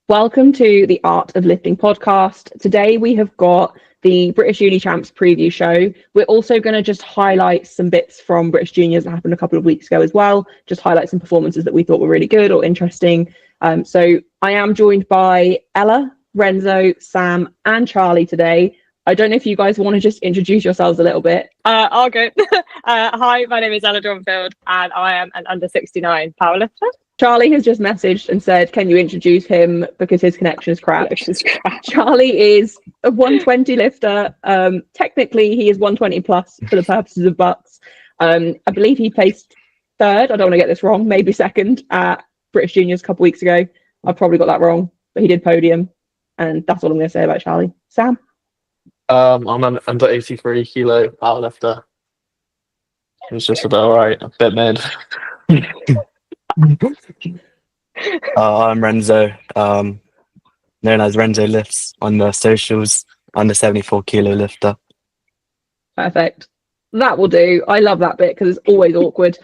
Welcome to the Art of Lifting podcast. Today we have got the British Uni Champs preview show. We're also going to just highlight some bits from British Juniors that happened a couple of weeks ago as well. Just highlight some performances that we thought were really good or interesting. So I am joined by Ella, Renzo, Sam and Charlie today. I don't know if you guys want to just introduce yourselves a little bit. I'll go. Hi, my name is Ella Dronfield and I am an under 69 powerlifter. Charlie has just messaged and said, can you introduce him because his connection is crap. Charlie is a 120 lifter. Technically, he is 120 plus for the purposes of BUCS. I believe he placed third. I don't want to get this wrong. Maybe second at British Juniors a couple weeks ago. I probably got that wrong, but he did podium. And that's all I'm going to say about Charlie. Sam? I'm an under 83 kilo powerlifter. It's just about right. A bit mid. I'm Renzo, known as Renzo Lifts on the socials, under 74 kilo lifter. Perfect. That will do. I love that bit because it's always awkward.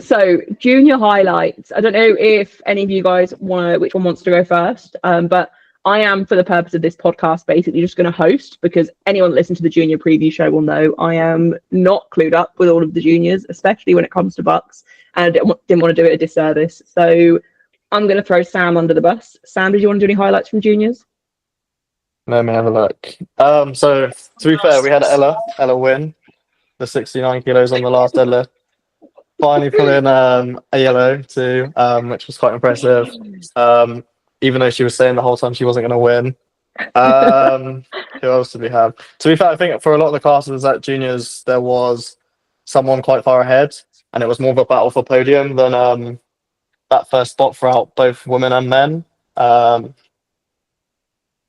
So, junior highlights. I don't know if any of you guys which one wants to go first, but I am, for the purpose of this podcast, basically just going to host because anyone that listens to the junior preview show will know I am not clued up with all of the juniors, especially when it comes to BUCS, and I didn't want to do it a disservice. So I'm going to throw Sam under the bus. Sam, did you want to do any highlights from juniors? Let me have a look. So to be fair, we had Ella win the 69 kilos on the last deadlift. Finally put in a yellow too, which was quite impressive. Even though she was saying the whole time she wasn't going to win. Who else did we have? To be fair, I think for a lot of the classes at juniors, there was someone quite far ahead, and it was more of a battle for podium than that first spot throughout both women and men. The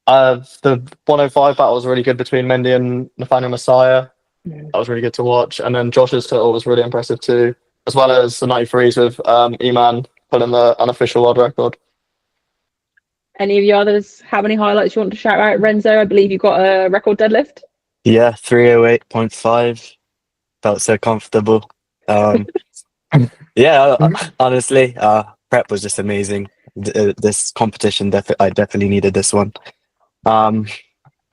105 battle was really good between Mendy and Nathaniel Messiah. That was really good to watch. And then Josh's total was really impressive too, as well as the 93s with Eman pulling the unofficial world record. Any of you others have any highlights you want to shout out? Renzo, I believe you got a record deadlift. Yeah, 308.5. Felt so comfortable. Honestly, prep was just amazing. This competition, I definitely needed this one. And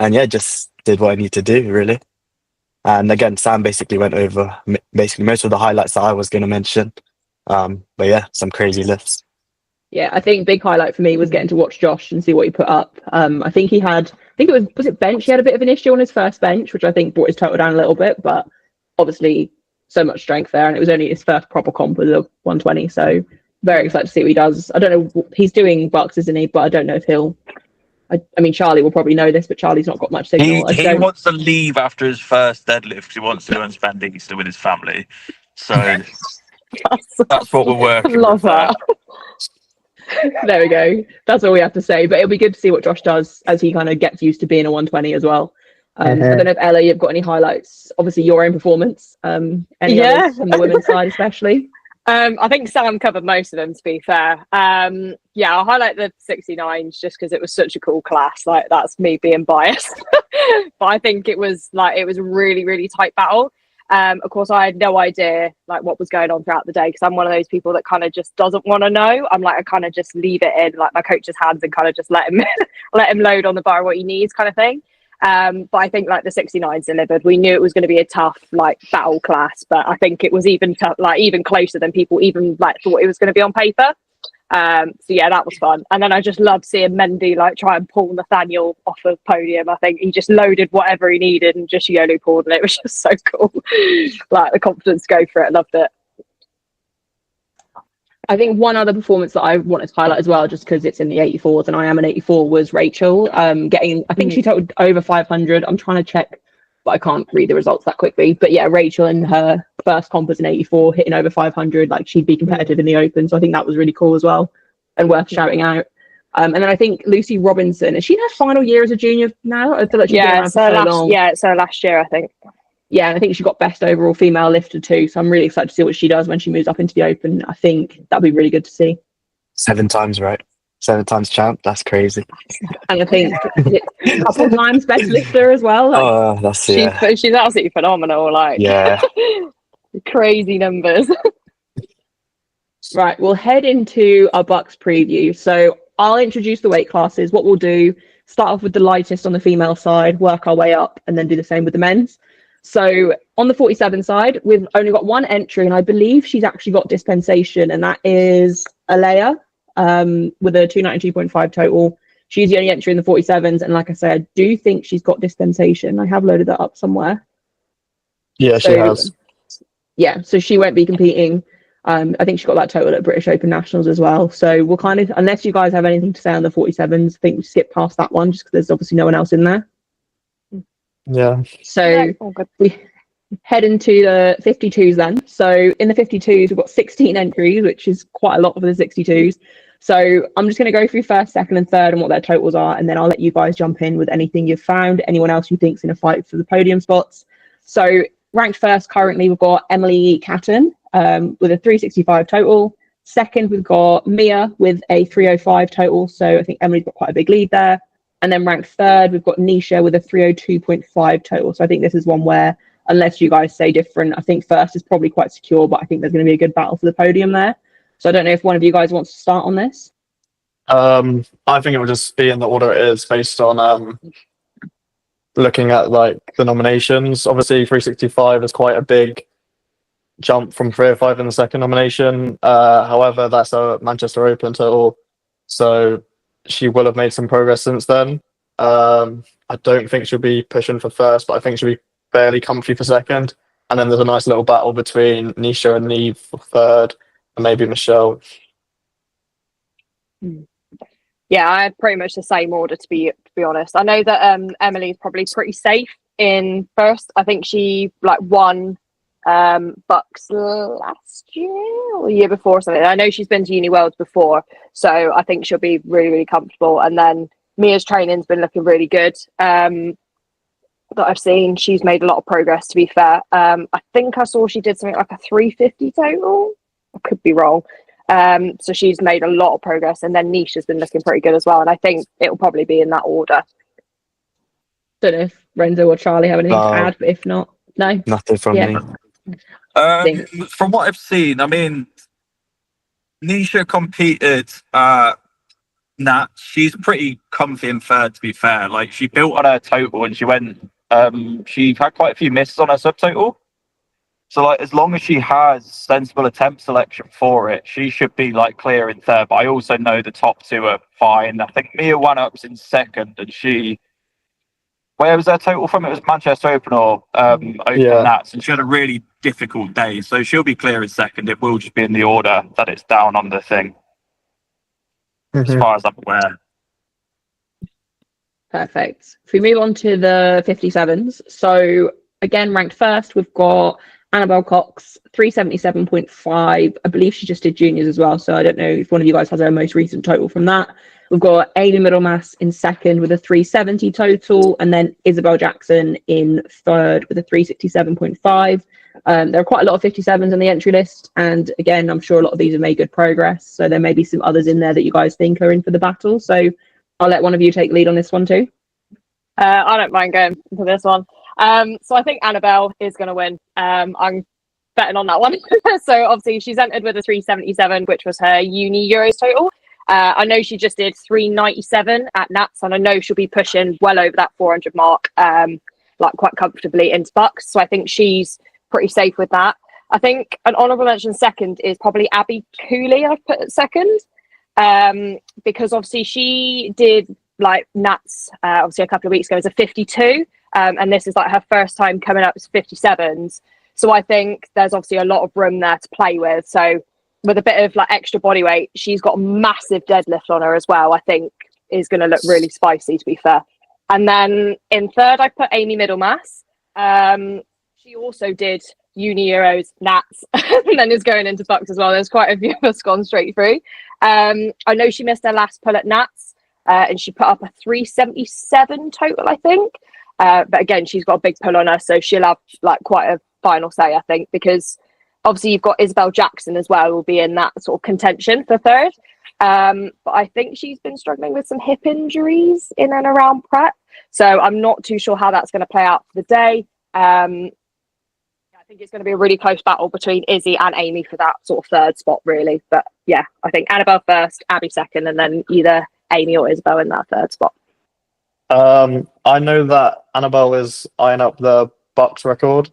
yeah, just did what I need to do, really. And again, Sam basically went over most of the highlights that I was going to mention. But yeah, some crazy lifts. Yeah, I think big highlight for me was getting to watch Josh and see what he put up. I think it was bench? He had a bit of an issue on his first bench, which I think brought his total down a little bit, but obviously so much strength there. And it was only his first proper comp with a 120. So very excited to see what he does. I don't know, he's doing BUCS, isn't he? But I don't know if he'll, I mean, Charlie will probably know this, but Charlie's not got much signal. He wants to leave after his first deadlift. He wants to go and spend Easter with his family. So that's what we're working with. Love that. There we go. That's all we have to say. But it'll be good to see what Josh does as he kind of gets used to being a 120 as well. I don't know if Ella, you've got any highlights. Obviously, your own performance. Any others from the women's side, especially. I think Sam covered most of them, to be fair. I'll highlight the 69s just because it was such a cool class. Like, that's me being biased. But I think it was a really, really tight battle. Of course, I had no idea like what was going on throughout the day because I'm one of those people that kind of just doesn't want to know. I'm like, I kind of just leave it in like my coach's hands and kind of just let him load on the bar what he needs kind of thing. But I think like the 69s delivered. We knew it was going to be a tough like battle class, but I think it was even closer than people even like thought it was going to be on paper. So yeah, that was fun. And then I just loved seeing Mendy like try and pull Nathaniel off of podium. I think he just loaded whatever he needed and just YOLO pulled, and it was just so cool. Like the confidence to go for it. Loved it. I think one other performance that I wanted to highlight as well, just because it's in the 84s and I am an 84, was Rachel getting, I think she totaled over 500. I'm trying to check, but I can't read the results that quickly. But yeah, Rachel in her first comp as an 84, hitting over 500, like she'd be competitive in the open. So I think that was really cool as well and worth shouting out. And then I think Lucy Robinson, is she in her final year as a junior now? I feel like she's been around for so long. Yeah, so last year, I think. Yeah, and I think she got best overall female lifter too. So I'm really excited to see what she does when she moves up into the open. I think that'd be really good to see. 7 times, right? 7 times champ. That's crazy. And I think a couple of times best lifter as well. Like, she's absolutely phenomenal. Like, yeah, crazy numbers. Right, we'll head into our BUCS preview. So I'll introduce the weight classes. What we'll do, start off with the lightest on the female side, work our way up, and then do the same with the men's. So on the 47 side, we've only got one entry, and I believe she's actually got dispensation, and that is Alea with a 292.5 total. She's the only entry in the 47s, and like I said, I do think she's got dispensation. I have loaded that up somewhere. Yeah, she has. Yeah, so she won't be competing. I think she got that total at British Open Nationals as well. So we'll kind of, unless you guys have anything to say on the 47s, I think we skip past that one just because there's obviously no one else in there. Yeah. So we head into the 52s then. So in the 52s, we've got 16 entries, which is quite a lot for the 62s. So I'm just going to go through first, second, and third and what their totals are, and then I'll let you guys jump in with anything you've found, anyone else you think's in a fight for the podium spots. So ranked first currently, we've got Emily Catton with a 365 total. Second, we've got Mia with a 305 total. So I think Emily's got quite a big lead there. And then ranked third, we've got Nisha with a 302.5 total. So I think this is one where, unless you guys say different, I think first is probably quite secure, but I think there's going to be a good battle for the podium there. So I don't know if one of you guys wants to start on this. I think it will just be in the order it is based on looking at like the nominations. Obviously, 365 is quite a big jump from 305 in the second nomination. However, that's a Manchester Open total, so she will have made some progress since then. I don't think she'll be pushing for first, but I think she'll be fairly comfy for second. And then there's a nice little battle between Nisha and Neve for third, and maybe Michelle. Yeah, I had pretty much the same order to be honest. I know that Emily's probably pretty safe in first. I think she won BUCS last year or the year before or something. I know she's been to Uni Worlds before, so I think she'll be really, really comfortable. And then Mia's training's been looking really good. That I've seen, she's made a lot of progress, to be fair. I think I saw she did something like a 350 total. I could be wrong. So she's made a lot of progress, and then Nisha's been looking pretty good as well. And I think it'll probably be in that order. Don't know if Renzo or Charlie have anything to add, but if not, no. Nothing from me. From what I've seen, I mean, Nisha competed Nat. She's pretty comfy in third, to be fair. Like, she built on her total and she went, she had quite a few misses on her subtotal. So, like, as long as she has sensible attempt selection for it, she should be, like, clear in third. But I also know the top two are fine. I think Mia won-up's in second, and she... Where was her total from? It was Manchester Open or Open Nats, and she had a really difficult day. So she'll be clear in second. It will just be in the order that it's down on the thing, as far as I'm aware. Perfect. If we move on to the 57s, so again, ranked first, we've got Annabelle Cox, 377.5. I believe she just did juniors as well, so I don't know if one of you guys has her most recent total from that. We've got Amy Middlemass in second with a 370 total, and then Isabel Jackson in third with a 367.5. There are quite a lot of 57s on the entry list, and again, I'm sure a lot of these have made good progress, so there may be some others in there that you guys think are in for the battle. So I'll let one of you take lead on this one too. I don't mind going for this one. So I think Annabelle is going to win. I'm betting on that one. So obviously she's entered with a 377, which was her uni Euros total. I know she just did 397 at Nats, and I know she'll be pushing well over that 400 mark, like quite comfortably into BUCS. So I think she's pretty safe with that. I think an honourable mention second is probably Abby Cooley. I've put at second, because obviously she did like Nats obviously a couple of weeks ago as a 52, and this is like her first time coming up as 57s. So I think there's obviously a lot of room there to play with. So with a bit of like extra body weight, she's got a massive deadlift on her as well. I think is going to look really spicy, to be fair. And then in third, I put Amy Middlemass. She also did Uni Euros, Nats, and then is going into BUCS as well. There's quite a few of us gone straight through. I know she missed her last pull at Nats, and she put up a 377 total, I think. But again, she's got a big pull on her, so she'll have like quite a final say, I think, because obviously you've got Isabel Jackson as well, who will be in that sort of contention for third. But I think she's been struggling with some hip injuries in and around prep, so I'm not too sure how that's going to play out for the day. I think it's going to be a really close battle between Izzy and Amy for that sort of third spot, really. But yeah, I think Annabelle first, Abby second, and then either Amy or Isabel in that third spot. I know that Annabelle is eyeing up the BUCS record,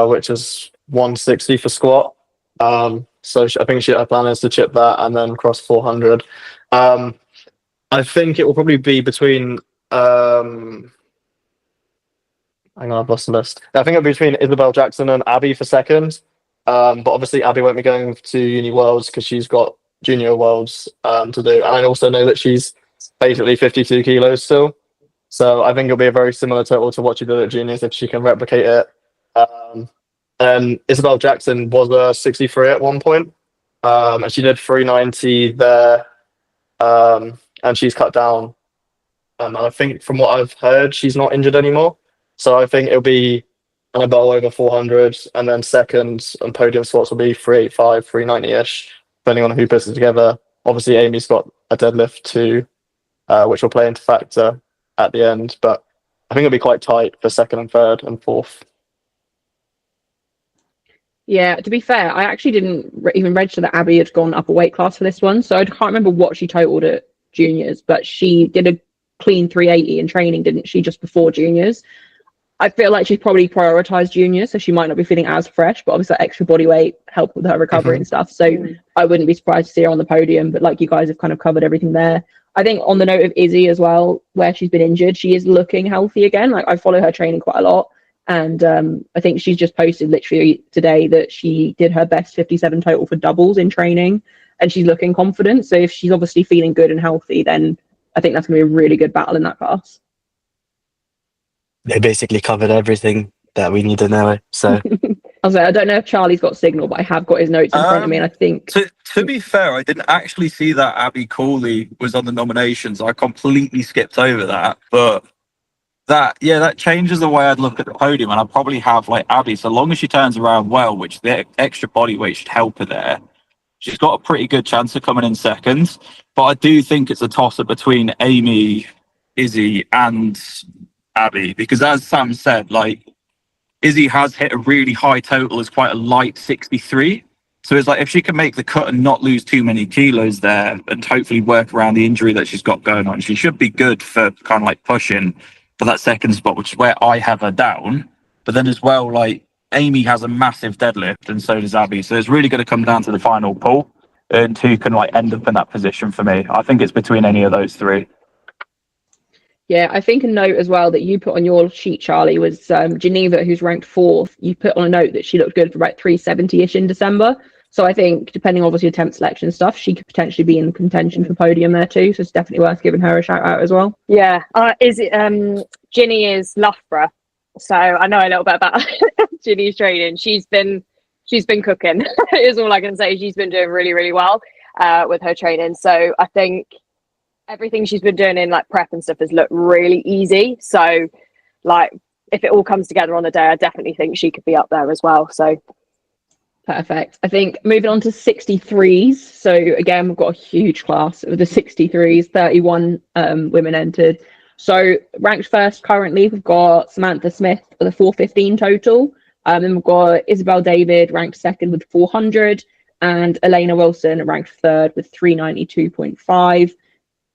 which is 160 for squat. So I think her plan is to chip that and then cross 400. I think it will probably be between. Hang on, I've lost the list. I think it'll be between Isabel Jackson and Abby for second. But obviously Abby won't be going to Uni Worlds because she's got Junior Worlds to do. And I also know that she's basically 52 kilos still. So I think it'll be a very similar total to what she did at Juniors if she can replicate it. And Isabel Jackson was a 63 at one point. And she did 390 there. And she's cut down. And I think from what I've heard, she's not injured anymore. So I think it'll be Annabelle over 400, and then second and podium slots will be 385, 390-ish, depending on who puts it together. Obviously, Amy's got a deadlift too, which will play into factor at the end. But I think it'll be quite tight for second and third and fourth. Yeah, to be fair, I actually didn't even register that Abby had gone up a weight class for this one, so I can't remember what she totaled at juniors, but she did a clean 380 in training, didn't she, just before juniors? I feel like she's probably prioritized juniors, so she might not be feeling as fresh, but obviously that extra body weight helped with her recovery and stuff. So I wouldn't be surprised to see her on the podium, but like you guys have kind of covered everything there. I think on the note of Izzy as well, where she's been injured, she is looking healthy again. Like I follow her training quite a lot. And I think she's just posted literally today that she did her best 57 total for doubles in training, and she's looking confident. So if she's obviously feeling good and healthy, then I think that's going to be a really good battle in that class. They basically covered everything that we need to know. So I don't know if Charlie's got signal, but I have got his notes in front of me, and I think to be fair, I didn't actually see that Abby Cooley was on the nominations. I completely skipped over that, but that changes the way I'd look at the podium, and I'd probably have like Abby, so long as she turns around well, which the extra body weight should help her there. She's got a pretty good chance of coming in second, but I do think it's a toss-up between Amy, Izzy, and Abby, because as Sam said, like Izzy has hit a really high total as quite a light 63. So it's like if she can make the cut and not lose too many kilos there and hopefully work around the injury that she's got going on, she should be good for kind of like pushing for that second spot, which is where I have her down. But then as well, like Amy has a massive deadlift and so does Abby. So it's really going to come down to the final pull and who can like end up in that position for me. I think it's between any of those three. Yeah, I think a note as well that you put on your sheet, Charlie, was Geneva, who's ranked fourth. You put on a note that she looked good for about 370-ish in December. So I think, depending on obviously attempt selection and stuff, she could potentially be in contention for podium there too. So it's definitely worth giving her a shout out as well. Yeah, Ginny is Loughborough, so I know a little bit about Ginny's training. She's been cooking. Is all I can say. She's been doing really, really well with her training. So I think everything she's been doing in like prep and stuff has looked really easy. So like if it all comes together on the day, I definitely think she could be up there as well. So perfect. I think moving on to 63s. So again, we've got a huge class with the 63s, 31 women entered. So ranked first currently, we've got Samantha Smith with a 415 total. Then we've got Isabel David ranked second with 400, and Elena Wilson ranked third with 392.5.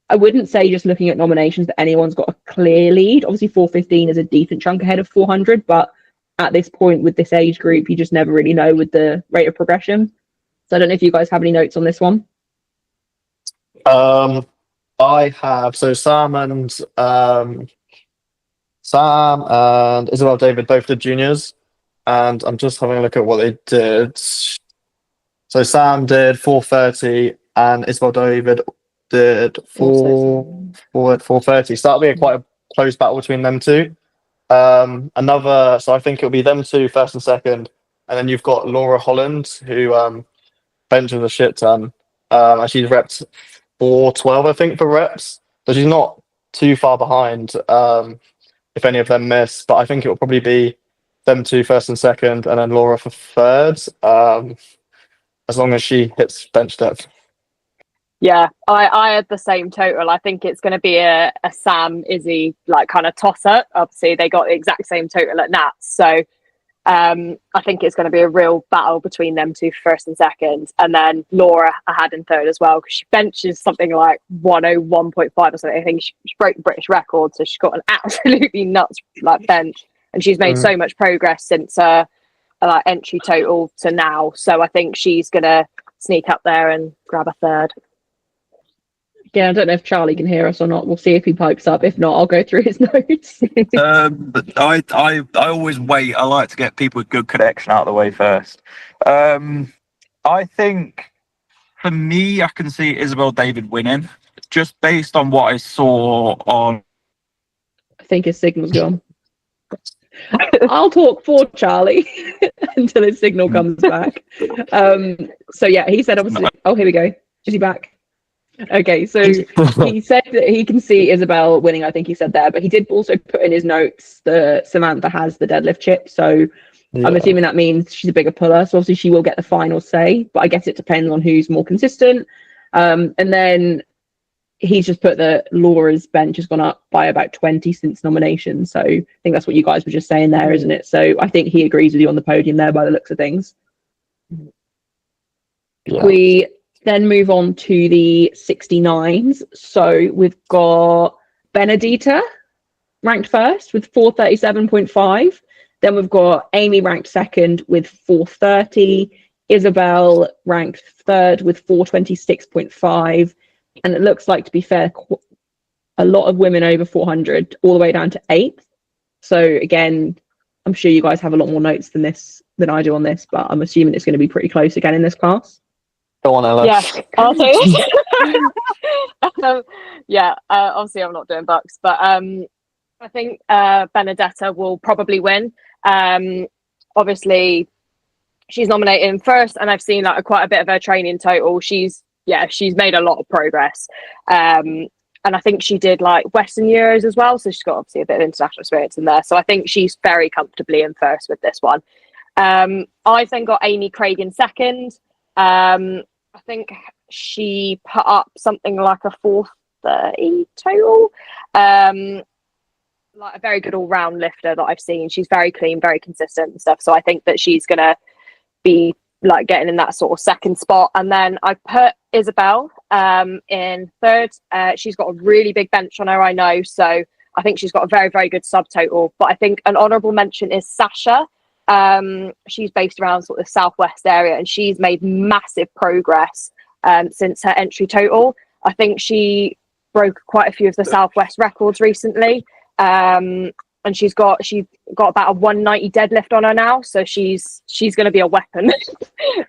I wouldn't say just looking at nominations that anyone's got a clear lead. Obviously 415 is a decent chunk ahead of 400, but at this point with this age group, you just never really know with the rate of progression. So I don't know if you guys have any notes on this one. I have, so Sam and Isabel David both did juniors, and I'm just having a look at what they did. So Sam did 430 and Isabel David did 430. So that'll be quite a close battle between them two. So I think it'll be them two first and second, and then you've got Laura Holland who benches a shit ton, and she's repped 412 I think for reps, so she's not too far behind if any of them miss, but I think it will probably be them two first and second, and then Laura for third, as long as she hits bench depth. Yeah, I had the same total. I think it's going to be a Sam Izzy like kind of toss up. Obviously, they got the exact same total at Nats, so I think it's going to be a real battle between them two for first and second, and then Laura I had in third as well, because she benches something like 101.5 or something. I think she broke the British record, so she's got an absolutely nuts like bench, and she's made so much progress since her entry total to now. So I think she's going to sneak up there and grab a third. Yeah, I don't know if Charlie can hear us or not. We'll see if he pipes up. If not, I'll go through his notes. But I always wait. I like to get people with good connection out of the way first. I think for me, I can see Isabel David winning, just based on what I saw on. I think his signal's gone. I'll talk for Charlie until his signal comes back. So yeah, he said obviously. Oh, here we go. Is he back? Okay, so he said that he can see Isabel winning, I think he said there, but he did also put in his notes that Samantha has the deadlift chip, so I'm assuming that means she's a bigger puller, so obviously she will get the final say, but I guess it depends on who's more consistent. And then he's just put that Laura's bench has gone up by about 20 since nomination, so I think that's what you guys were just saying there, isn't it? So I think he agrees with you on the podium there by the looks of things. Yeah. We then move on to the 69s. So we've got Benedita ranked first with 437.5. Then we've got Amy ranked second with 430. Isabel ranked third with 426.5. And it looks like, to be fair, a lot of women over 400, all the way down to 8th. So again, I'm sure you guys have a lot more notes than I do on this, but I'm assuming it's going to be pretty close again in this class. Go on, Ella. Yeah, I'll say this. Obviously I'm not doing BUCS, but I think Benedetta will probably win. Obviously she's nominated in first, and I've seen like quite a bit of her training total. She's made a lot of progress. And I think she did like Western Euros as well, so she's got obviously a bit of international experience in there. So I think she's very comfortably in first with this one. I've then got Amy Craig in second. I think she put up something like a 430 total. Like a very good all-round lifter that I've seen. She's very clean, very consistent and stuff. So I think that she's gonna be like getting in that sort of second spot. And then I put Isabel in third. She's got a really big bench on her, I know. So I think she's got a very, very good subtotal. But I think an honourable mention is Sasha. She's based around sort of the southwest area, and she's made massive progress since her entry total. I think she broke quite a few of the southwest records recently, and she's got about a 190 deadlift on her now, so she's going to be a weapon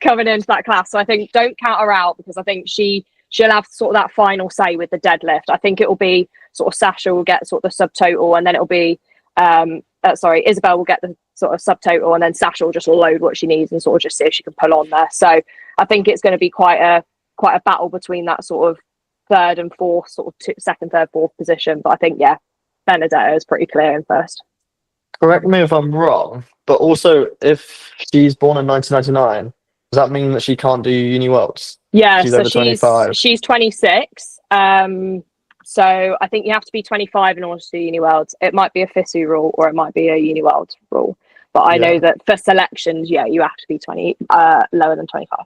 coming into that class. So I think don't count her out, because I think she'll have sort of that final say with the deadlift. I think it will be sort of Sasha will get sort of the subtotal, and then it'll be Isabel will get the sort of subtotal, and then Sasha will just load what she needs and sort of just see if she can pull on there. So I think it's going to be quite a battle between that sort of third and fourth, sort of second, third, fourth position. But I think Benedetta is pretty clear in first. Correct me if I'm wrong, but also if she's born in 1999, does that mean that she can't do Uni Worlds? Yeah, she's so over 25. She's 26. So I think you have to be 25 in order to do Uni Worlds. It might be a FISU rule or it might be a Uni World rule. But I know that for selections, you have to be lower than 25.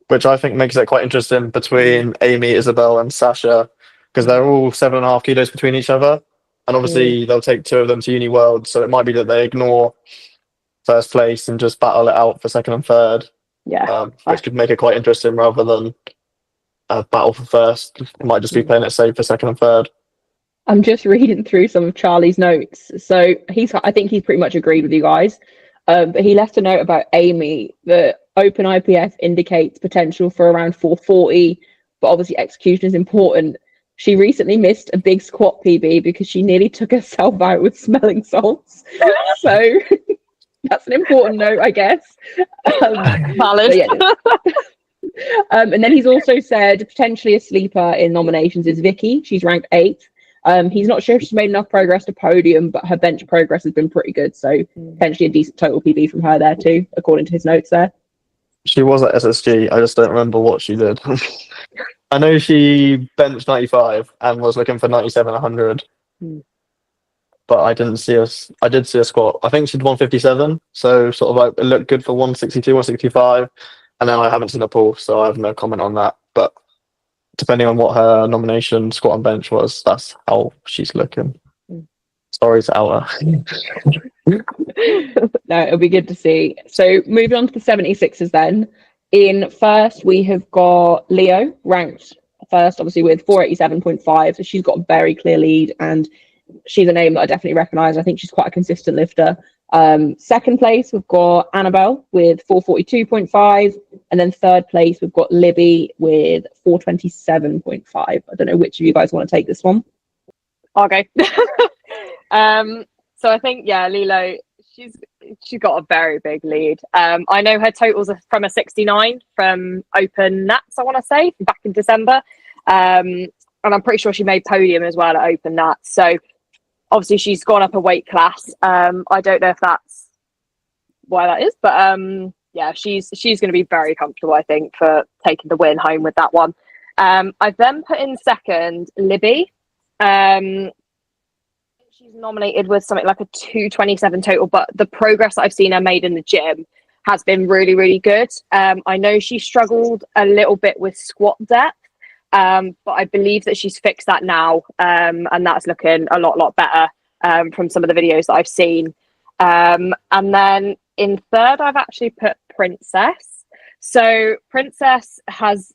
Which I think makes it quite interesting between Amy, Isabel, and Sasha, because they're all 7.5 kilos between each other. And obviously they'll take 2 of them to Uni World, so it might be that they ignore first place and just battle it out for second and third. Yeah. Which could make it quite interesting rather than a battle for first. It might just be playing it safe for second and third. I'm just reading through some of Charlie's notes. So I think he's pretty much agreed with you guys. But he left a note about Amy that open IPF indicates potential for around 440, but obviously execution is important. She recently missed a big squat PB because she nearly took herself out with smelling salts. So that's an important note, I guess. Valid. And then he's also said potentially a sleeper in nominations is Vicky. She's ranked 8th. He's not sure if she's made enough progress to podium, but her bench progress has been pretty good. So potentially a decent total PB from her there too, according to his notes there. She was at SSG. I just don't remember what she did. I know she benched 95 and was looking for 97, 100. but I didn't see us. I did see a squat. I think she did 157, so sort of like it looked good for 162, 165, and then I haven't seen a pull, so I have no comment on that. But depending on what her nomination squat and bench was, that's how she's looking. Sorry to out her. No, it'll be good to see. So moving on to the 76ers then. In first, we have got Leo ranked first, obviously with 487.5. So she's got a very clear lead, and she's a name that I definitely recognise. I think she's quite a consistent lifter. Second place, we've got Annabelle with 442.5. And then third place, we've got Libby with 427.5. I don't know which of you guys want to take this one. I'll go. So I think, yeah, Lilo, she's got a very big lead. I know her totals are from a 69 from Open Nats, I want to say, back in December. And I'm pretty sure she made podium as well at Open Nats. So obviously she's gone up a weight class. I don't know if that's why that is, but yeah, she's going to be very comfortable, I think, for taking the win home with that one. I've then put in second Libby. She's nominated with something like a 227 total, but the progress that I've seen her made in the gym has been really, really good. I know she struggled a little bit with squat depth, but I believe that she's fixed that now, and that's looking a lot better from some of the videos that I've seen. And then in third, I've actually put Princess. So Princess has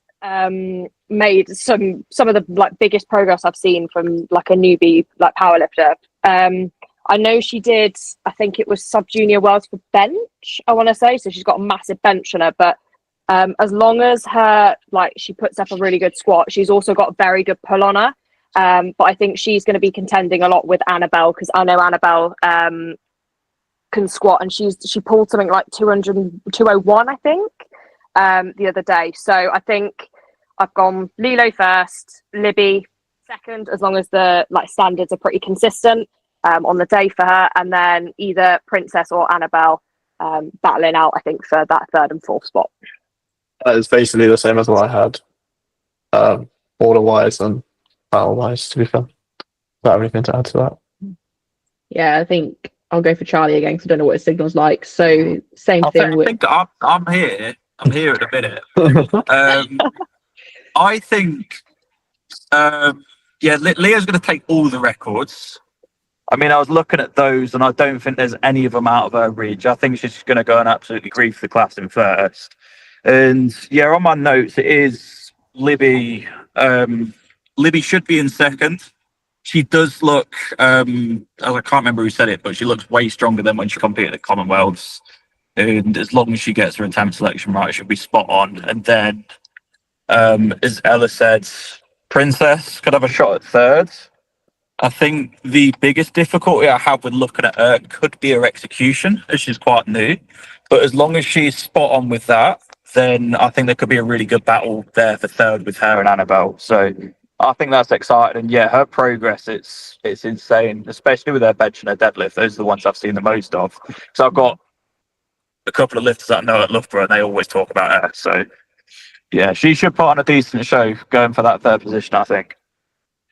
made some of the like biggest progress I've seen from like a newbie like powerlifter. I know she did, I think it was sub junior worlds for bench, I want to say, so she's got a massive bench on her, but as long as her like she puts up a really good squat, she's also got a very good pull on her. But I think she's going to be contending a lot with Annabelle, because I know Annabelle can squat, and she pulled something like 201 I think the other day. So I think I've gone Lilo first, Libby second, as long as the like standards are pretty consistent on the day for her, and then either Princess or Annabelle battling out, I think, for that third and fourth spot. That is basically the same as what I had, order-wise and battle-wise, to be fair. Don't have anything to add to that. Yeah, I think I'll go for Charlie again because I don't know what his signal's like. So same thing with. I think I'm here. I'm here at the minute. I think, Leah's going to take all the records. I mean, I was looking at those, and I don't think there's any of them out of her reach. I think she's going to go and absolutely grief the class in first. And yeah, on my notes, it is Libby. Libby should be in second. She does look, I can't remember who said it, but she looks way stronger than when she competed at Commonwealths. And as long as she gets her attempt selection right, she'll be spot on. And then, as Ella said, Princess could have a shot at third. I think the biggest difficulty I have with looking at her could be her execution, as she's quite new. But as long as she's spot on with that, then I think there could be a really good battle there for third with her and Annabelle. So I think that's exciting. And yeah, her progress, it's insane, especially with her bench and her deadlift. Those are the ones I've seen the most of. So I've got a couple of lifters that I know at Loughborough, and they always talk about her. So yeah, she should put on a decent show going for that third position, I think.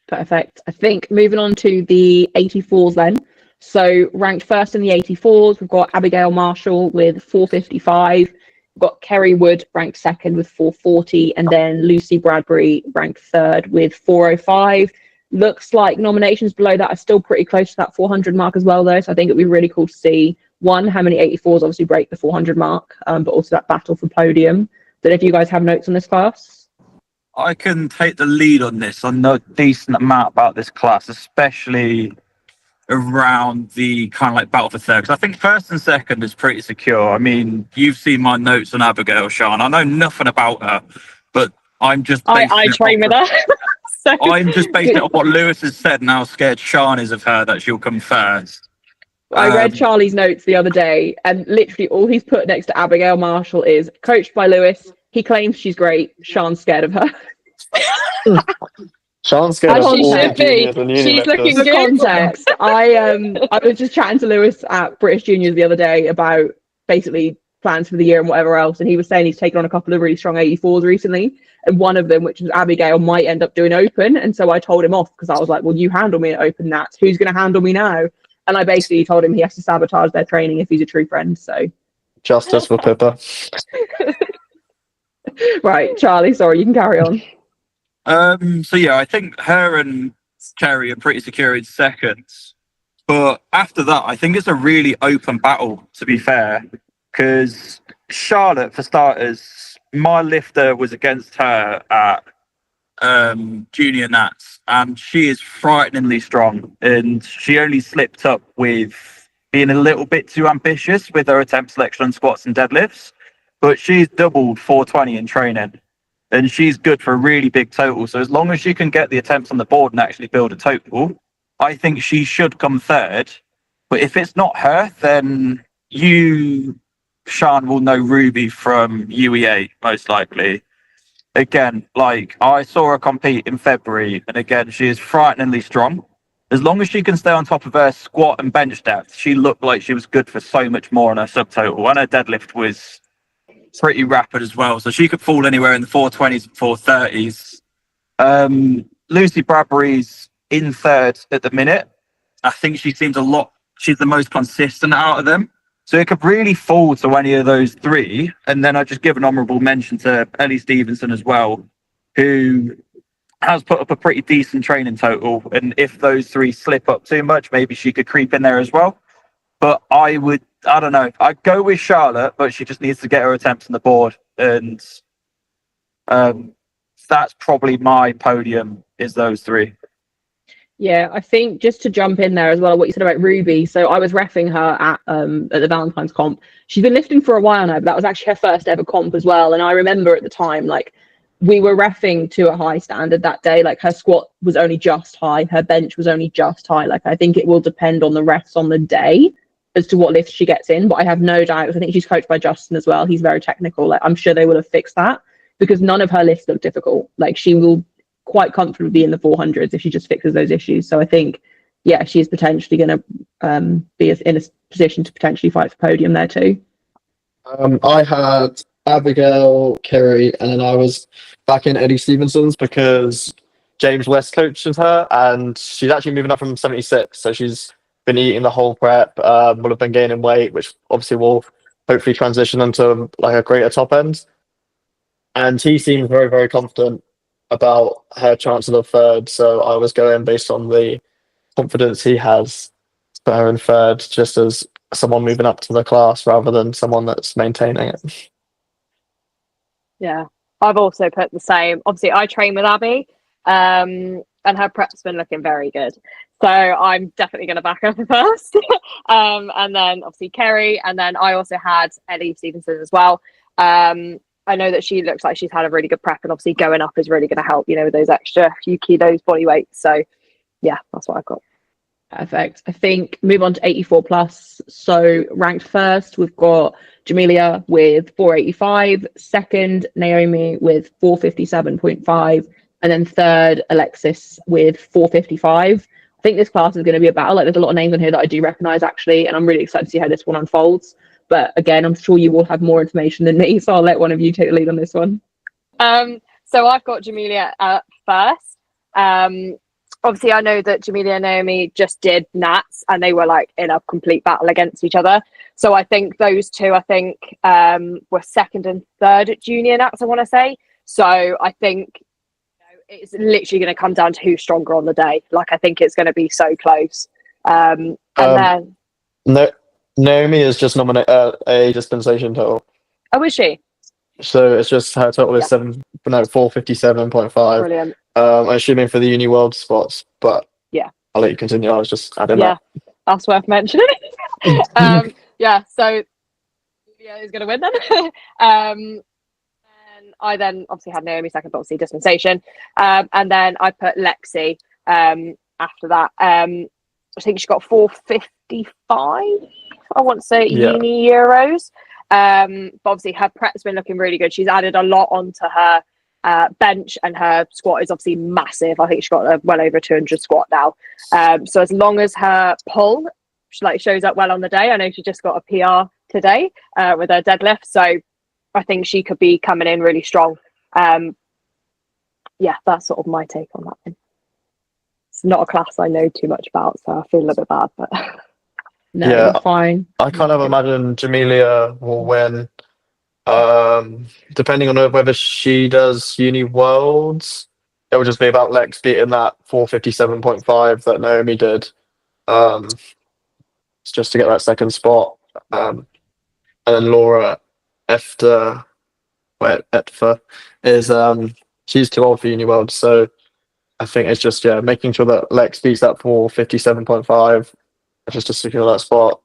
Perfect. I think moving on to the 84s then. So ranked first in the 84s, we've got Abigail Marshall with 455. We've got Kerry Wood ranked second with 440. And then Lucy Bradbury ranked third with 405. Looks like nominations below that are still pretty close to that 400 mark as well, though. So I think it'd be really cool to see, one, how many 84s obviously break the 400 mark, but also that battle for podium. Don't know if you guys have notes on this class. I can take the lead on this. I know a decent amount about this class, especially around the kind of like battle for third. Because I think first and second is pretty secure. I mean, you've seen my notes on Abigail, Sean. I know nothing about her, but I'm just... I train with her. So. I'm just basing it on what Lewis has said and how scared Sean is of her that she'll come first. I read Charlie's notes the other day, and literally all he's put next to Abigail Marshall is coached by Lewis. He claims she's great. Sean's scared of her. Sean's scared of all she should be. She's looking For good. context, I was just chatting to Lewis at British Juniors the other day about basically plans for the year and whatever else, and he was saying he's taken on a couple of really strong 84s recently, and one of them, which was Abigail, might end up doing open. And so I told him off because I was like, well, you handle me at open Nats. Who's going to handle me now? And I basically told him he has to sabotage their training if he's a true friend. So, Justice for Pippa. right, Charlie, sorry, you can carry on. So yeah, I think her and Kerry are pretty secure in seconds. But after that, I think it's a really open battle, to be fair, because Charlotte, for starters, my lifter was against her at Junior Nats, and she is frighteningly strong. And she only slipped up with being a little bit too ambitious with her attempt selection on squats and deadlifts. But she's doubled 420 in training, and she's good for a really big total. So as long as she can get the attempts on the board and actually build a total, I think she should come third. But if it's not her, then you, Sean, will know Ruby from UEA, most likely. Again, like, I saw her compete in February, and again, she is frighteningly strong. As long as she can stay on top of her squat and bench depth, she looked like she was good for so much more on her subtotal. And her deadlift was pretty rapid as well. So she could fall anywhere in the 420s and 430s. Lucy Bradbury's in third at the minute. I think she seems she's the most consistent out of them. So it could really fall to any of those three. And then I just give an honourable mention to Ellie Stevenson as well, who has put up a pretty decent training total. And if those three slip up too much, maybe she could creep in there as well. But I don't know. I'd go with Charlotte, but she just needs to get her attempts on the board. And that's probably my podium, is those three. Yeah, I think just to jump in there as well, what you said about Ruby. So I was reffing her at the Valentine's comp. She's been lifting for a while now, but that was actually her first ever comp as well. And I remember at the time, like, we were reffing to a high standard that day. Like, her squat was only just high, her bench was only just high. Like, I think it will depend on the refs on the day as to what lift she gets in. But I have no doubt, I think she's coached by Justin as well. He's very technical. Like, I'm sure they will have fixed that, because none of her lifts look difficult. Like, she will quite comfortably be in the 400s if she just fixes those issues. So I think, yeah, she's potentially going to be in a position to potentially fight for podium there too. I had Abigail, Kerry, and then I was back in Eddie Stevenson's because James West coaches her, and she's actually moving up from 76. So she's been eating the whole prep, will have been gaining weight, which obviously will hopefully transition into like a greater top end. And he seemed very, very confident about her chances of third. So I was going based on the confidence he has for her in third, just as someone moving up to the class rather than someone that's maintaining it. Yeah, I've also put the same. Obviously, I train with Abby, and her prep's been looking very good. So I'm definitely going to back her first. And then obviously Kerry, and then I also had Ellie Stevenson as well. I know that she looks like she's had a really good prep, and obviously going up is really going to help, with those extra few kilos body weight. So yeah, that's what I've got. Perfect. I think move on to 84 plus. So ranked first, we've got Jamelia with 485, second Naomi with 457.5, and then third Alexis with 455. I think this class is going to be a battle. Like, there's a lot of names on here that I do recognize actually, and I'm really excited to see how this one unfolds. But again, I'm sure you will have more information than me, so I'll let one of you take the lead on this one. So I've got Jamelia first. Obviously, I know that Jamelia and Naomi just did Nats, and they were like in a complete battle against each other. So I think those two, were second and third at junior Nats, I want to say. So I think it's literally going to come down to who's stronger on the day. Like, I think it's going to be so close. And then Naomi is just nominated a dispensation total. Oh, is she? So it's just her total is 457.5. Brilliant. I'm assuming for the Uni World spots, but yeah, I'll let you continue. I was just adding that. That's worth mentioning. Yeah, so is going to win then. And I then obviously had Naomi second, but obviously dispensation. And then I put Lexi after that. I think she got 455. I want to say uni euros. But obviously her prep's been looking really good. She's added a lot onto her bench, and her squat is obviously massive. I think she's got well over 200 squat now. So as long as her pull shows up well on the day, I know she just got a PR today with her deadlift, so I think she could be coming in really strong. Yeah, that's sort of my take on that one. It's not a class I know too much about, so I feel a little bit bad, but No, Yeah. you're fine. I kind of imagine Jamelia will win. Depending on whether she does Uni Worlds, it will just be about Lex beating that 4:57.5 that Naomi did. It's just to get that second spot. And then Laura after Etfa is she's too old for Uni Worlds, so I think it's just making sure that Lex beats that 4:57.5 just to secure that spot.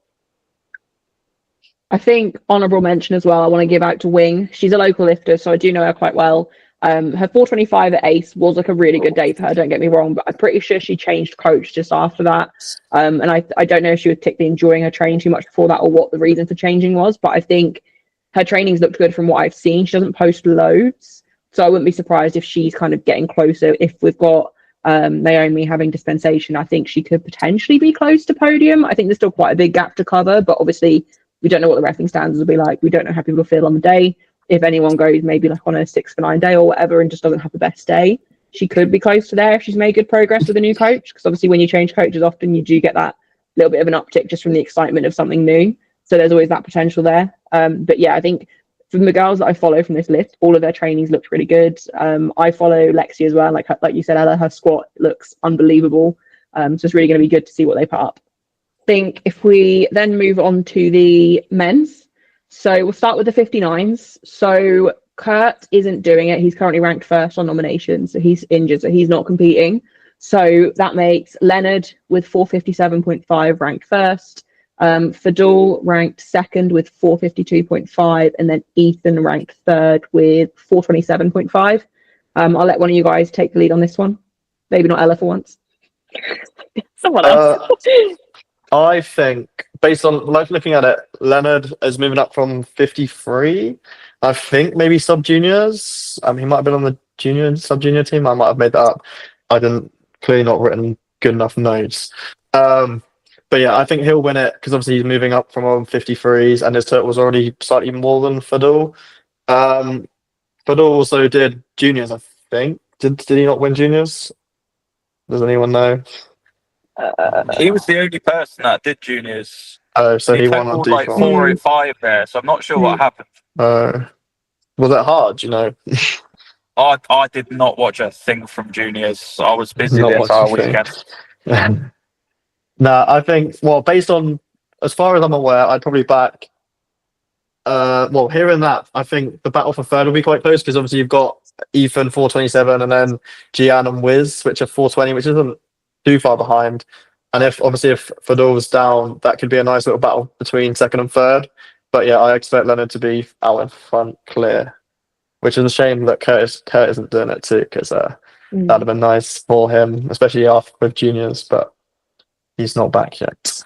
I think honourable mention as well, I want to give out to Wing. She's a local lifter, so I do know her quite well. Her 4:25 at Ace was like a really good day for her, don't get me wrong, but I'm pretty sure she changed coach just after that. And I don't know if she was particularly enjoying her training too much before that or what the reason for changing was, but I think her trainings looked good from what I've seen. She doesn't post loads, so I wouldn't be surprised if she's kind of getting closer. If we've got Naomi having dispensation, I think she could potentially be close to podium. I think there's still quite a big gap to cover, but obviously we don't know what the wrestling standards will be like. We don't know how people feel on the day. If anyone goes maybe like on a 6 for 9 day or whatever and just doesn't have the best day, she could be close to there if she's made good progress with a new coach. Because obviously when you change coaches, often you do get that little bit of an uptick just from the excitement of something new. So there's always that potential there. But yeah, I think from the girls that I follow from this list, all of their trainings looked really good. I follow Lexi as well. Like you said, Ella, her squat looks unbelievable. So it's really going to be good to see what they put up. Think if we then move on to the men's, so we'll start with the 59s. So Kurt isn't doing it. He's currently ranked first on nominations, so he's injured, so he's not competing. So that makes Leonard with 4:57.5 ranked first, Fadul ranked second with 4:52.5, and then Ethan ranked third with 4:27.5. I'll let one of you guys take the lead on this one. Maybe not Ella for once. Someone else. I think, based on like looking at it, Leonard is moving up from 53. I think maybe sub juniors. He might have been on the sub junior team. I might have made that up. I didn't clearly not written good enough notes. But yeah, I think he'll win it because obviously he's moving up from 53s and his total was already slightly more than Fadul. Fadul also did juniors, I think. Did he not win juniors? Does anyone know? He was the only person that did juniors. Oh, so he won on totaled default. like 4 or 5 there, so I'm not sure what happened. Was it hard? You know, I did not watch a thing from juniors. I was busy Not the entire watching weekend. Nah, I think based on as far as I'm aware, I'd probably back. Hearing that, I think the battle for third will be quite close because obviously you've got Ethan 4:27 and then Gian and Wiz, which are 4:20, which isn't too far behind. And if Fadul's down, that could be a nice little battle between second and third. But yeah, I expect Leonard to be out in front clear, which is a shame that Kurt isn't doing it too, because that'd have been nice for him, especially after with juniors, but he's not back yet.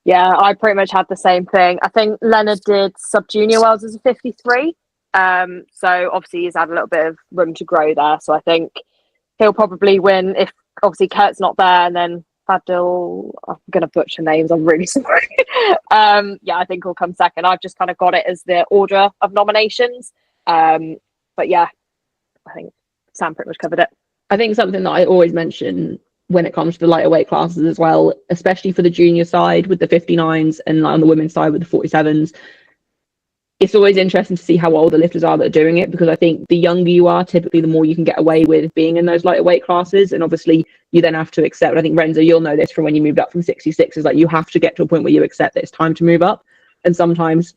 Yeah, I pretty much had the same thing. I think Leonard did sub junior worlds as a 53. So obviously he's had a little bit of room to grow there. So I think he'll probably win if obviously Kurt's not there, and then Fadil, I'm going to butcher names, I'm really sorry. Yeah, I think he'll come second. I've just kind of got it as the order of nominations. But yeah, I think Sam pretty much covered it. I think something that I always mention when it comes to the lighter weight classes as well, especially for the junior side with the 59s and on the women's side with the 47s, it's always interesting to see how old the lifters are that are doing it, because I think the younger you are, typically the more you can get away with being in those lighter weight classes. And obviously you then have to accept, I think Renzo, you'll know this from when you moved up from 66, is like you have to get to a point where you accept that it's time to move up. And sometimes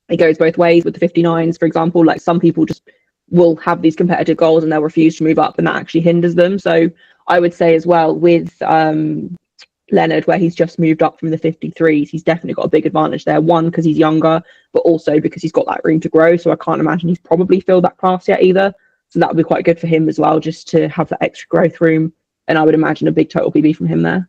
it goes both ways with the 59s, for example. Like some people just will have these competitive goals and they'll refuse to move up, and that actually hinders them. So I would say as well with Leonard, where he's just moved up from the 53s, he's definitely got a big advantage there. One, because he's younger, but also because he's got that room to grow. So I can't imagine he's probably filled that class yet either. So that would be quite good for him as well, just to have that extra growth room. And I would imagine a big total PB from him there.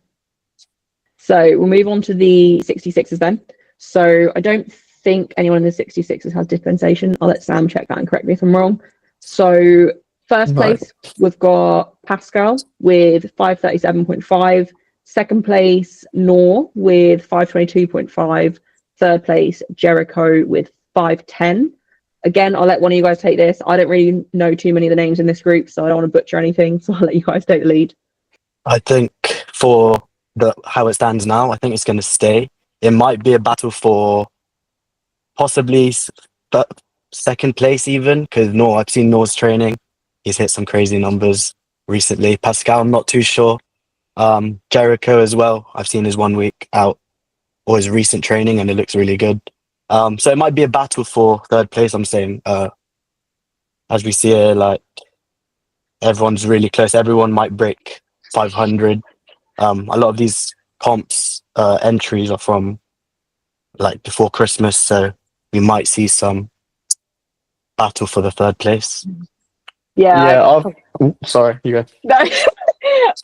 So we'll move on to the 66s then. So I don't think anyone in the 66s has dispensation. I'll let Sam check that and correct me if I'm wrong. So first place, we've got Pascal with 5:37.5. Second place, Noor with 5:22.5. Third place, Jericho with 5:10. Again, I'll let one of you guys take this. I don't really know too many of the names in this group, so I don't want to butcher anything. So I'll let you guys take the lead. I think for how it stands now, I think it's going to stay it might be a battle for possibly second place even, because I've seen Noah's training. He's hit some crazy numbers recently. Pascal, I'm not too sure. Jericho as well. I've seen his 1 week out or his recent training, and it looks really good. So it might be a battle for third place. I'm saying, as we see here, like everyone's really close. Everyone might break 500. A lot of these comps entries are from like before Christmas, so we might see some battle for the third place. Yeah. Sorry, you go. No.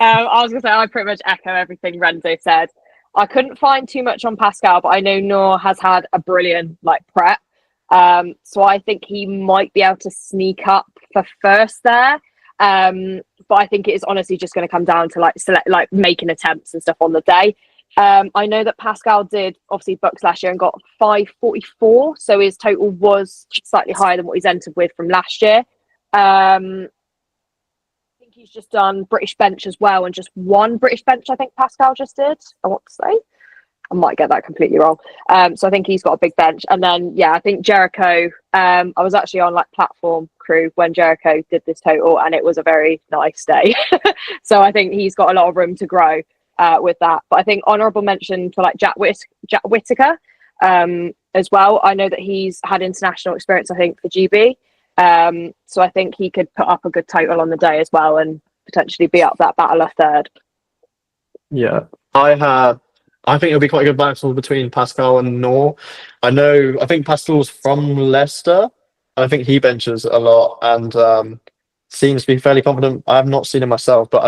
I was gonna say I pretty much echo everything Renzo said. I couldn't find too much on Pascal, but I know Noor has had a brilliant prep. So I think he might be able to sneak up for first there. But I think it is honestly just going to come down to making attempts and stuff on the day. I know that Pascal did obviously BUCS last year and got 544, so his total was slightly higher than what he's entered with from last year. I think he's just done British bench as well, and just one British bench I think Pascal just did, I want to say. I might get that completely wrong. So I think he's got a big bench. And then, yeah, I think Jericho, I was actually on platform crew when Jericho did this total, and it was a very nice day. So I think he's got a lot of room to grow with that. But I think honourable mention for Jack Whittaker as well. I know that he's had international experience, I think, for GB. So I think he could put up a good total on the day as well and potentially be up that battle of third. Yeah, I think it'll be quite a good battle between Pascal and Noor. I think Pascal's from Leicester. I think he benches a lot and seems to be fairly confident. I have not seen him myself, but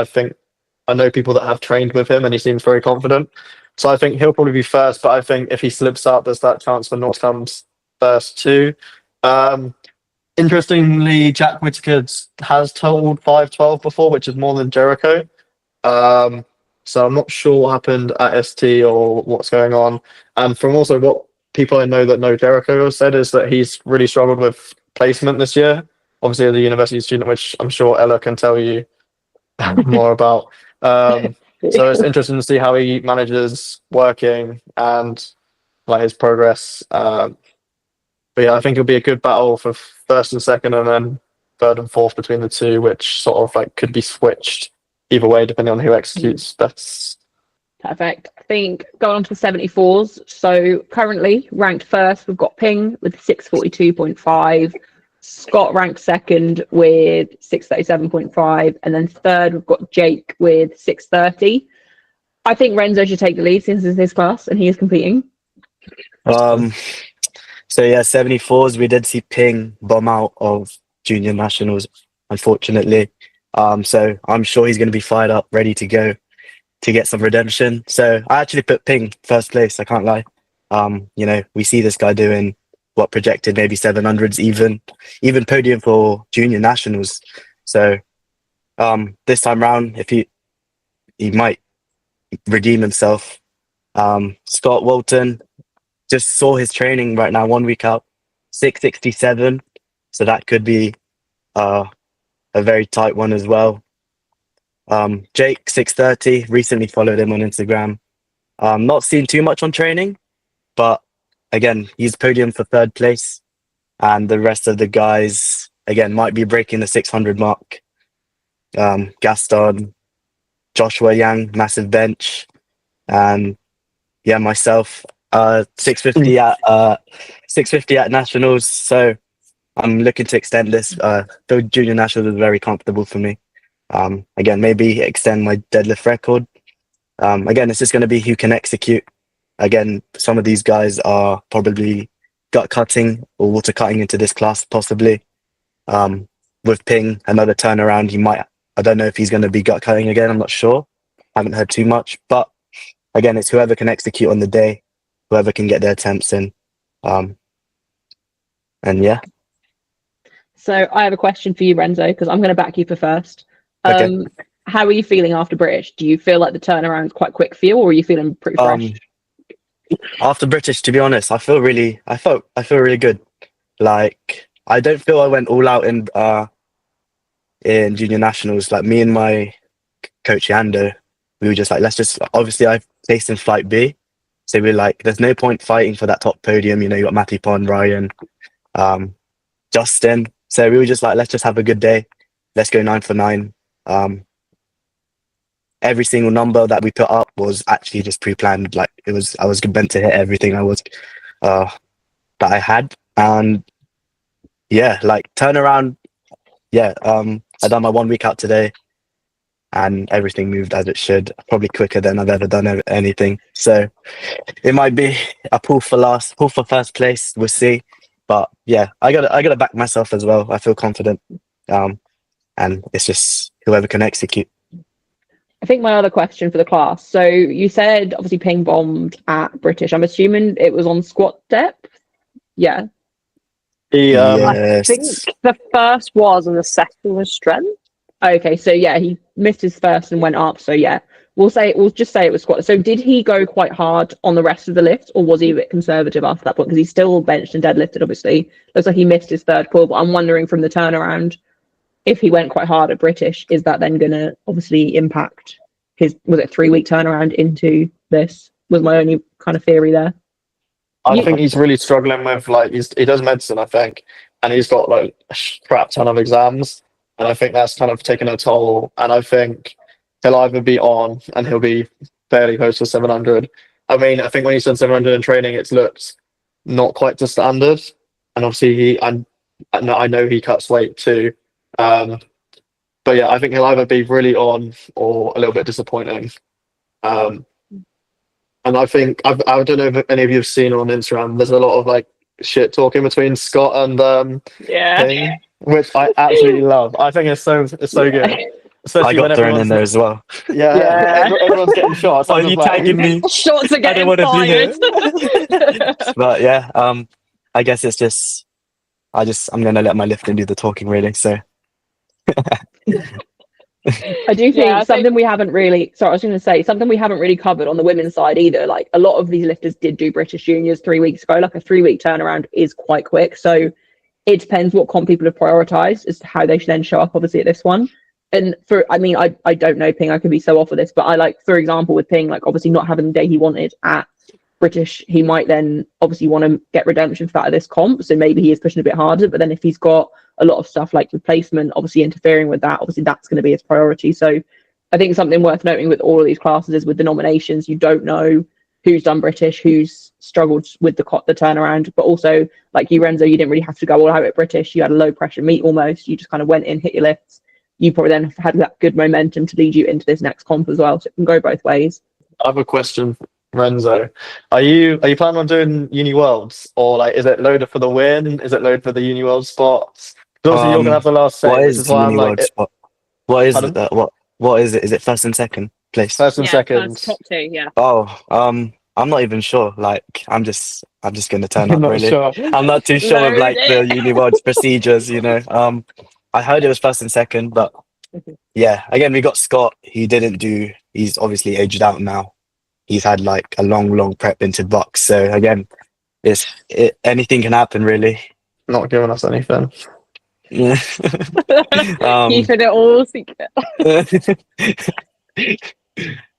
I know people that have trained with him and he seems very confident. So I think he'll probably be first, but I think if he slips up, there's that chance for Noor to come first too. Interestingly, Jack Whittaker has totaled 512 before, which is more than Jericho. So I'm not sure what happened at ST or what's going on. And from also what people I know that know Jericho have said is that he's really struggled with placement this year. Obviously, as a university student, which I'm sure Ella can tell you more about. So it's interesting to see how he manages working and his progress. But yeah, I think it'll be a good battle for first and second, and then third and fourth between the two, which sort of could be switched either way, depending on who executes best. Perfect. I think going on to the 74s. So currently ranked first, we've got Ping with 642.5. Scott ranked second with 637.5. And then third, we've got Jake with 630. I think Renzo should take the lead since it's his class and he is competing. So yeah, 74s, we did see Ping bomb out of junior nationals, unfortunately. So I'm sure he's going to be fired up, ready to go to get some redemption. So I actually put Ping first place, I can't lie. We see this guy doing what projected maybe 700s, even podium for junior nationals. So this time round, if he might redeem himself. Scott Walton, just saw his training right now, 1 week out, 667. So that could be a very tight one as well. Jake, 630, recently followed him on Instagram. Not seen too much on training, but again, he's podium for third place. And the rest of the guys, again, might be breaking the 600 mark. Gaston, Joshua Yang, massive bench. And yeah, myself, 650 at nationals. So I'm looking to extend this. The junior nationals is very comfortable for me. Again, maybe extend my deadlift record. Again, it's just going to be who can execute. Again, some of these guys are probably gut cutting or water cutting into this class, possibly. With Ping, another turnaround, he might. I don't know if he's going to be gut cutting again. I'm not sure. I haven't heard too much, but again, it's whoever can execute on the day, whoever can get their attempts in. And yeah. So I have a question for you, Renzo, because I'm going to back you for first. Okay. How are you feeling after British? Do you feel like the turnaround is quite quick for you, or are you feeling pretty fresh? After British, to be honest, I feel really good. Like, I don't feel I went all out in junior nationals. Like, me and my coach Yando, we were just like, obviously I placed in flight B, So we're like, there's no point fighting for that top podium. You know, you got Matty Pond, Ryan, Justin. So we were just like, let's just have a good day. Let's go 9 for 9. Every single number that we put up was actually just pre-planned. Like I was meant to hit everything that I had. And yeah, like turnaround. Yeah. I done my 1 week out today, and everything moved as it should, probably quicker than I've ever done anything. So it might be a pull for first place. We'll see. But yeah, I gotta back myself as well. I feel confident. And it's just whoever can execute. I think my other question for the class. So you said obviously ping bombed at British. I'm assuming it was on squat depth. Yeah. I think the first was and the second was strength. Okay, so yeah, he missed his first and went up. So yeah, we'll just say it was squat. So did he go quite hard on the rest of the lift, or was he a bit conservative after that point? Because he still benched and deadlifted. Obviously, looks like he missed his third pull. But I'm wondering from the turnaround, if he went quite hard at British, is that then going to obviously impact his, was it 3-week turnaround into this? Was my only kind of theory there. I think he's really struggling with, like, he does medicine, I think, and he's got like a crap ton of exams, and I think that's kind of taken a toll. And I think he'll either be on and he'll be fairly close to 700. I mean, I think when he's done 700 in training, it's looked not quite to standard, and obviously I know he cuts weight too. But yeah, I think he'll either be really on or a little bit disappointing. And I think I don't know if any of you have seen on Instagram. There's a lot of like shit talking between Scott and Ping, which I absolutely love. I think it's so good. Especially I got thrown in there as well. Yeah. Everyone's getting shots. Are you tagging me? Shots are getting I don't fired. But yeah, I guess it's just I'm gonna let my lifting do the talking, really. So I do think something we haven't really, sorry, I was going to say something we haven't really covered on the women's side either. Like a lot of these lifters did do British juniors 3 weeks ago. Like a 3-week turnaround is quite quick. So it depends what comp people have prioritized as to how they should then show up, obviously, at this one. And I don't know Ping, I could be so off of this, but I like, for example, with Ping, like obviously not having the day he wanted at British, he might then obviously want to get redemption for that of this comp. So maybe he is pushing a bit harder, but then if he's got a lot of stuff like replacement obviously interfering with that, obviously that's going to be his priority. So I think something worth noting with all of these classes is with the nominations, you don't know who's done British, who's struggled with the turnaround, but also like you, Renzo, you didn't really have to go all out at British. You had a low pressure meet almost. You just kind of went in, hit your lifts. You probably then had that good momentum to lead you into this next comp as well. So it can go both ways. I have a question, Renzo. Are you planning on doing Uni Worlds, or like is it loaded for the win? Is it loaded for the Uni World spots? Obviously, you're gonna have the last say. What Which is why I'm Uni like, World spot? What is pardon? it? What is it? Is it first and second place? First and second. First, top 2, yeah. Oh, I'm not even sure. Like, I'm just gonna turn You're up. not Really, sure. I'm not too sure of like the Uni World's procedures. You know, I heard it was first and second, but yeah. Again, we got Scott. He's obviously aged out now. He's had like a long prep into BUCS. So again, anything can happen, really. Not giving us anything. Yeah. Keeping it all secret.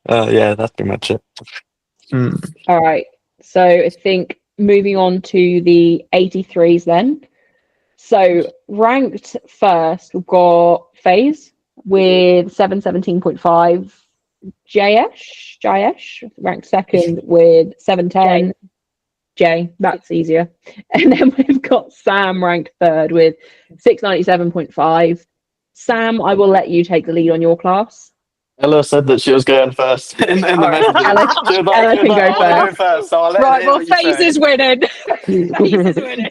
Yeah, that's pretty much it. All right. So I think moving on to the 83s then. So ranked first, we've got FaZe with 717.5. Jayesh ranked second with 710. Jay, that's easier. And then we've got Sam ranked third with 697.5. Sam, I will let you take the lead on your class. Ella said that she was going first in the messages. Ella can go first. So I'll let Right, her well, hear what you FaZe say. is winning. FaZe is winning.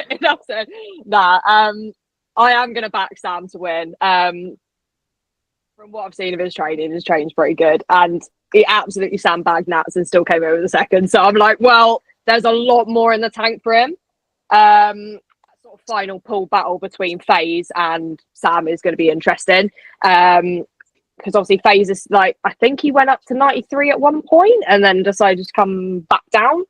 Enough said. Nah, I am going to back Sam to win. From what I've seen of his training's pretty good. And he absolutely sandbagged Nats and still came over the second. So I'm like, well, there's a lot more in the tank for him. Sort of final pull battle between FaZe and Sam is going to be interesting. Because obviously FaZe is like, I think he went up to 93 at one point and then decided to come back down.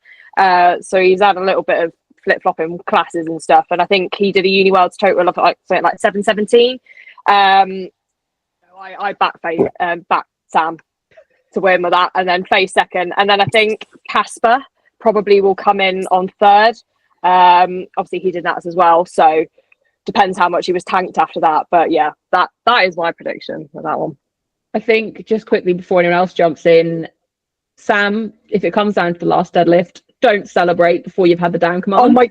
So he's had a little bit of flip-flopping classes and stuff. And I think he did a Uni Worlds total of like 717. I back FaZe, back Sam. to win with that, and then Faye second, and then I think Casper probably will come in on third. Obviously he did Nats as well, so depends how much he was tanked after that. But yeah, that is my prediction for that one. I think just quickly before anyone else jumps in, Sam, if it comes down to the last deadlift, don't celebrate before you've had the down command. Oh my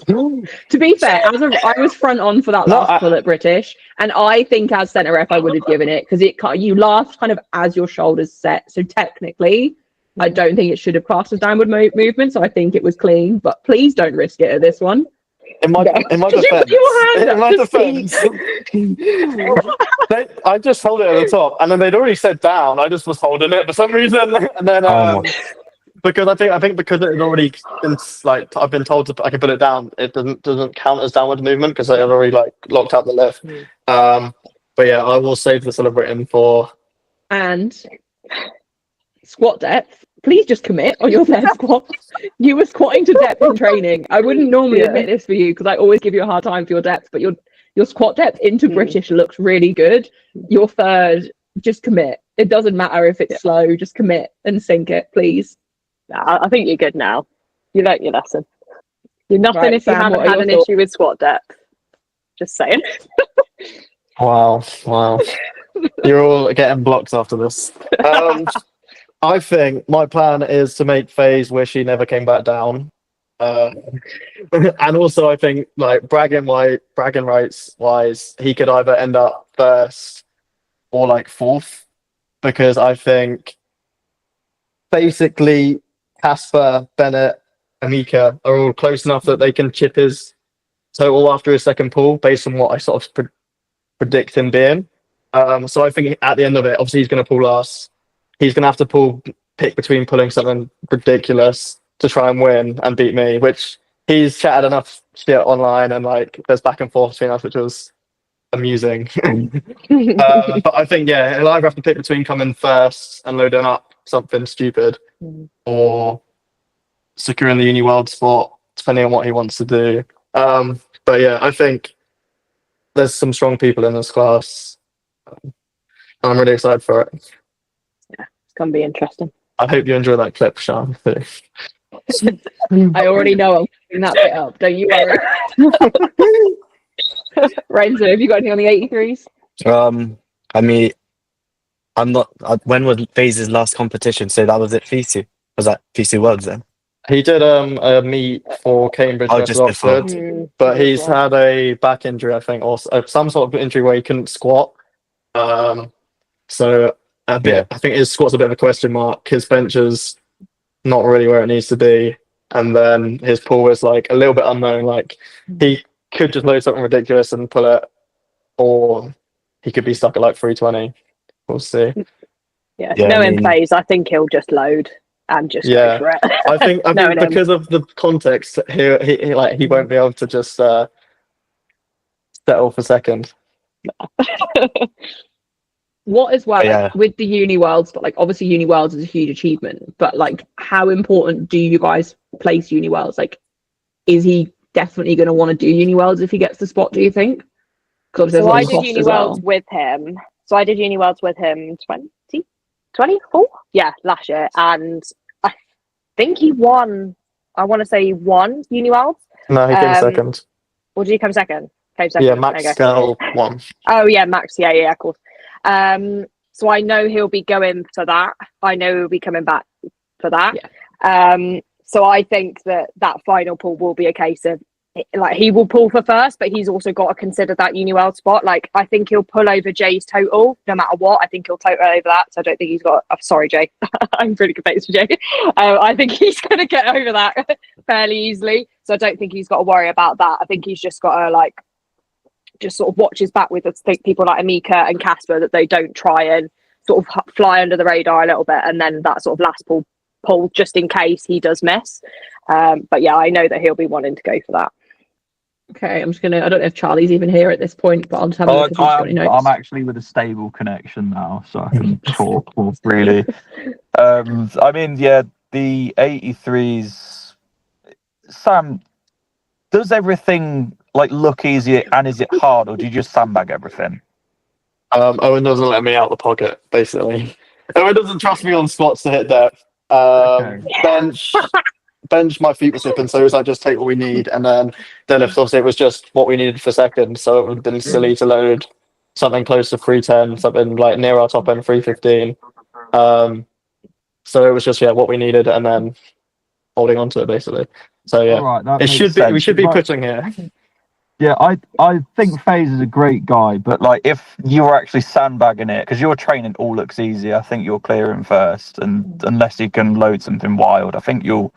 Oh. To be fair, I was front on for that last pull at British, and I think as centre ref I would have given it because you laughed kind of as your shoulders set. So technically, I don't think it should have classed as downward movement. So I think it was clean, but please don't risk it at this one. In my defense, I just held it at the top, and then they'd already said down. I just was holding it for some reason, and then because I think because it had already been like I've been told I can put it down, it doesn't count as downward movement because I had already like locked out the lift. But yeah, I will save the celebrating for and squat depth. Please just commit on your dead squat. You were squatting to depth in training. I wouldn't normally admit this for you because I always give you a hard time for your depth, but your squat depth into British looks really good. Your third, just commit. It doesn't matter if it's slow, just commit and sink it, please. I think you're good now. You learnt your lesson. You're nothing Right, if you Sam, haven't had an issue with squat depth. Just saying. Wow. You're all getting blocks after this. I think my plan is to make FaZe wish he never came back down. And also I think like bragging rights wise, he could either end up first or like fourth, because I think basically Casper, Bennett, Amika are all close enough that they can chip his total after his second pull based on what I sort of predict him being. So I think at the end of it, obviously he's going to pull last. He's going to have to pick between pulling something ridiculous to try and win and beat me, which he's chatted enough shit online and like there's back and forth between us, which was amusing. But I think, yeah, he'll either have to pick between coming first and loading up something stupid or securing the uni world spot, depending on what he wants to do. But yeah, I think there's some strong people in this class. I'm really excited for it. Yeah, it's going to be interesting. I hope you enjoy that clip, Sean. I already know I'm putting that bit up. Don't you worry. Renzo, have you got anything on the 83s? I mean, I'm not. When was FaZe's last competition? So that was at FISU. Was that FISU Worlds then? He did a meet for Cambridge versus Oxford, but he's had a back injury, I think, or some sort of injury where he couldn't squat. So I think his squat's a bit of a question mark. His bench is not really where it needs to be, and then his pull is like a little bit unknown. Like he could just load something ridiculous and pull it, or he could be stuck at like 320. We'll see. Yeah, knowing FaZe, I think he'll just load and just go for it. I think because of the context, he won't be able to just settle for second. What as well, like, with the uni worlds, but like obviously uni worlds is a huge achievement, but like how important do you guys place uni worlds? Like, is he definitely going to want to do uni worlds if he gets the spot, do you think? So I did uni worlds with him. So I did uni worlds with him 2024? Yeah, last year. And I think he won. I want to say he won uni worlds. No, he came second. Or did he come second? Came second. Yeah, Max Scale won. Oh yeah, Max. Yeah, of course. So I know he'll be going for that. I know he'll be coming back for that. Yeah. So I think that final pull will be a case of like he will pull for first, but he's also got to consider that uni world spot. Like I think he'll pull over Jay's total no matter what. I think he'll total over that. So I don't think he's got. Sorry, Jay. I'm really good mates with Jay. I think he's going to get over that fairly easily. So I don't think he's got to worry about that. I think he's just got to like just sort of watch his back with people like Amika and Casper, that they don't try and sort of fly under the radar a little bit, and then that sort of last pull just in case he does miss. But yeah, I know that he'll be wanting to go for that. Okay, I'm just gonna. I don't know if Charlie's even here at this point, but I'll just have a look if he's got any notes. I'm actually with a stable connection now, so I can talk more freely. I mean, yeah, the 83s. Sam, does everything like look easier, and is it hard, or do you just sandbag everything? Owen doesn't let me out the pocket, basically. Owen doesn't trust me on squats to hit depth. Bench, my feet were slipping, so it was like just take what we need, and then deadlift, obviously, it was just what we needed for second. So it would have been silly to load something close to 310, something like near our top end 315. So it was just what we needed, and then holding on to it basically. So All right, that it makes should be. We sense. should be Right. pushing here. Yeah, I think FaZe is a great guy, but like if you were actually sandbagging it, because your training all looks easy, I think you're clearing first, and unless you can load something wild, I think you'll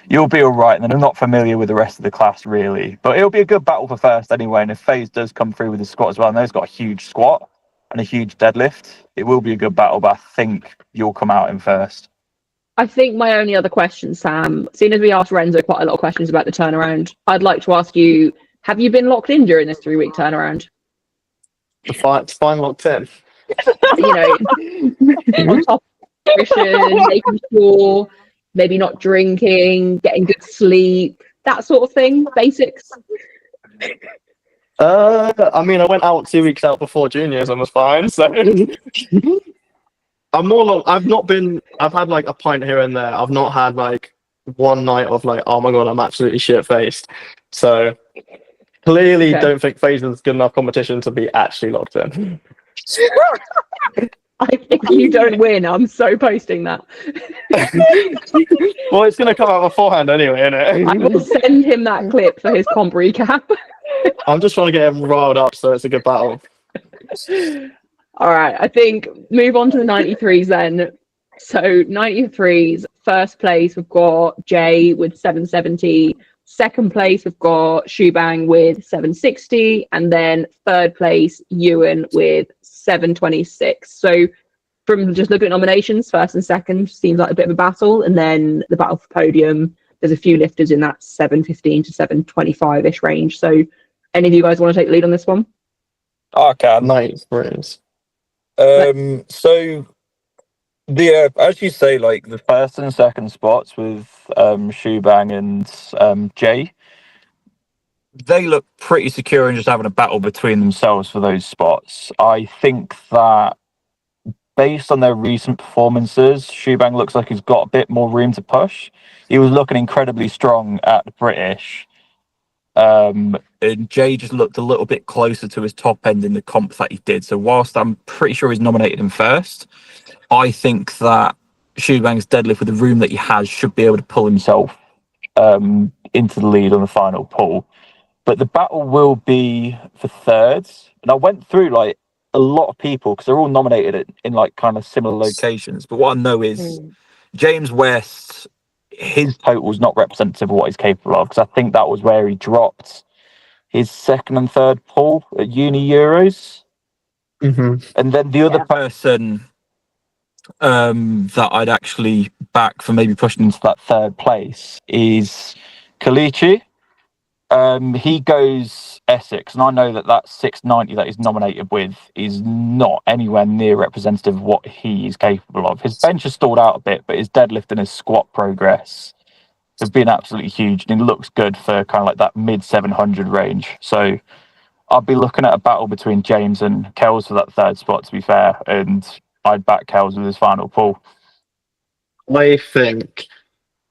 be all right. And then I'm not familiar with the rest of the class really, but it'll be a good battle for first anyway. And if FaZe does come through with the squat as well, and they've got a huge squat and a huge deadlift, it will be a good battle. But I think you'll come out in first. I think my only other question, Sam, seeing as we asked Renzo quite a lot of questions about the turnaround, I'd like to ask you, have you been locked in during this 3-week turnaround? Fine locked in. You know, on top of nutrition, making sure, maybe not drinking, getting good sleep, that sort of thing, basics. I mean, I went out 2 weeks out before juniors and was fine. So I'm more. I've had like a pint here and there. I've not had like one night of like, oh my god, I'm absolutely shit faced. So clearly, Okay. don't think FaZe is good enough competition to be actually locked in. If you don't win, I'm so posting that. Well, it's gonna come out beforehand anyway, I innit? will send him that clip for his comp recap. I'm just trying to get him riled up so it's a good battle. All right, I think move on to the 93s then. So 93s, first place, we've got Jay with 770. Second place, we've got Shubang with 760. And then third place, Ewan with 726. So from just looking at nominations, first and second seems like a bit of a battle. And then the battle for podium, there's a few lifters in that 715 to 725-ish range. So any of you guys want to take the lead on this one? I can. Nice, Bruce. So as you say, like the First and second spots with Shubang and Jay, they look pretty secure and just having a battle between themselves for those spots. I think that based on their recent performances, Shubang looks like he's got a bit more room to push. He was looking incredibly strong at the British. And Jay just looked a little bit closer to his top end in the comp that he did. So whilst I'm pretty sure he's nominated him first, I think that Shubang's deadlift with the room that he has should be able to pull himself into the lead on the final pull. But the battle will be for thirds. And I went through like a lot of people because they're all nominated in like kind of similar locations. But what I know is James West, his total is not representative of what he's capable of, because I think that was where he dropped his second and third pull at Uni Euros. Mm-hmm. And then the other person that I'd actually back for maybe pushing into that third place is Kalichi. He goes Essex, and I know that 690 that he's nominated with is not anywhere near representative of what he is capable of. His bench has stalled out a bit, but his deadlift and his squat progress have been absolutely huge, and he looks good for kind of like that mid 700 range. So I'd be looking at a battle between James and Kells for that third spot, to be fair, and I'd back Kells with his final pull. I think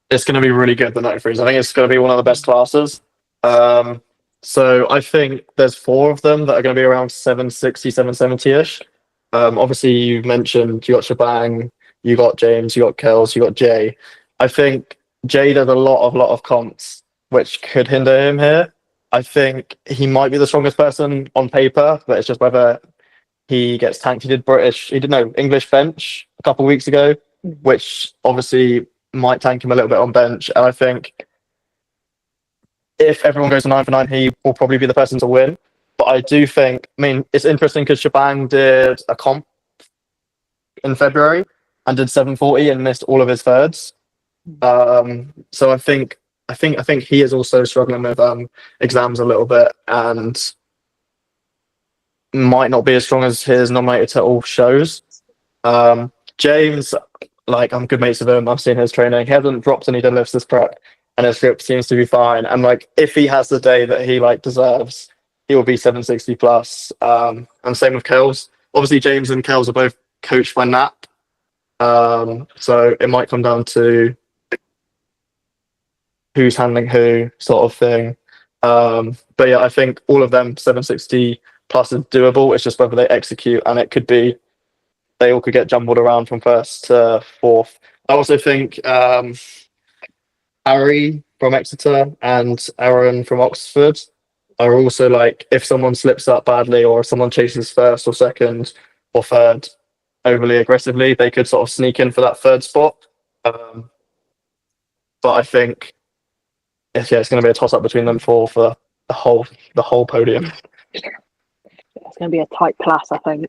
it's going to be really good, the 93s. I think it's going to be one of the best classes. So I think there's 4 of them that are going to be around 760, 770-ish. Obviously, you mentioned you got Shebang, you got James, you got Kells, you got Jay. I think Jay does a lot of comps, which could hinder him here. I think he might be the strongest person on paper, but it's just whether he gets tanked. He did English bench a couple of weeks ago, which obviously might tank him a little bit on bench. And I think if everyone goes to 9 for 9, he will probably be the person to win. But I do think, it's interesting because Shebang did a comp in February and did 740 and missed all of his thirds. So I think he is also struggling with exams a little bit and might not be as strong as his nominated total shows. James, I'm good mates with him. I've seen his training. He hasn't dropped any deadlifts this prep, and his grip seems to be fine. And if he has the day that he deserves, he will be 760 plus. And same with Kells. Obviously, James and Kells are both coached by Nap. So it might come down to who's handling who, sort of thing. But yeah, I think all of them 760 plus is doable. It's just whether they execute, and it could be they all could get jumbled around from first to fourth. I also think Harry from Exeter and Aaron from Oxford are also like, if someone slips up badly or if someone chases first or second or third overly aggressively, they could sort of sneak in for that third spot. But I think it's going to be a toss up between them four for the whole podium. It's going to be a tight class, I think.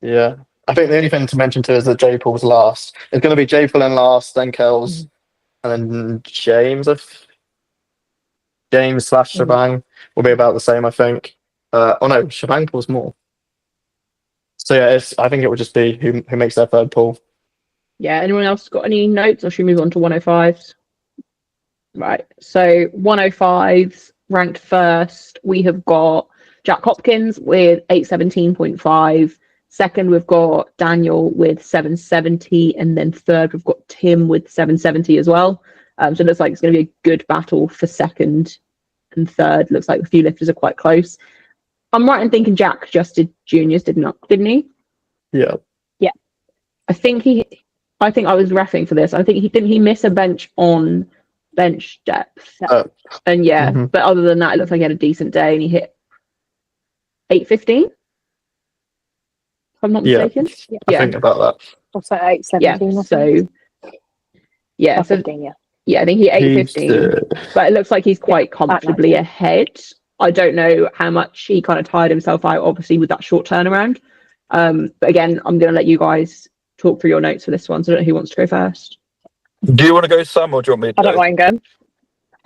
Yeah. I think the only thing to mention too is that J Paul's last. It's going to be J Paul in last, then Kells, and then James. James / Shabang will be about the same, I think. Oh no, Shabang pulls more. So yeah, I think it would just be who makes their third pull. Yeah, anyone else got any notes, or should we move on to 105s? Right, so 105s ranked first, we have got Jack Hopkins with 817.5. Second, we've got Daniel with 770, and then third, we've got Tim with 770 as well. So it looks like it's going to be a good battle for second and third. Looks like a few lifters are quite close. I'm right in thinking Jack just did juniors, didn't he? Yeah. Yeah. I think I was reffing for this. I think he miss a bench on bench depth. And yeah, but other than that, it looks like he had a decent day and he hit 815. If I'm not mistaken. I think about that. Also 817. Yeah. So yeah, so 15, yeah. Yeah, I think he 8:15, but it looks like he's quite comfortably ahead. I don't know how much he kind of tired himself out, obviously, with that short turnaround. But again, I'm going to let you guys talk through your notes for this one. So I don't know who wants to go first. Do you want to go, Sam, or do you want me to I don't mind going.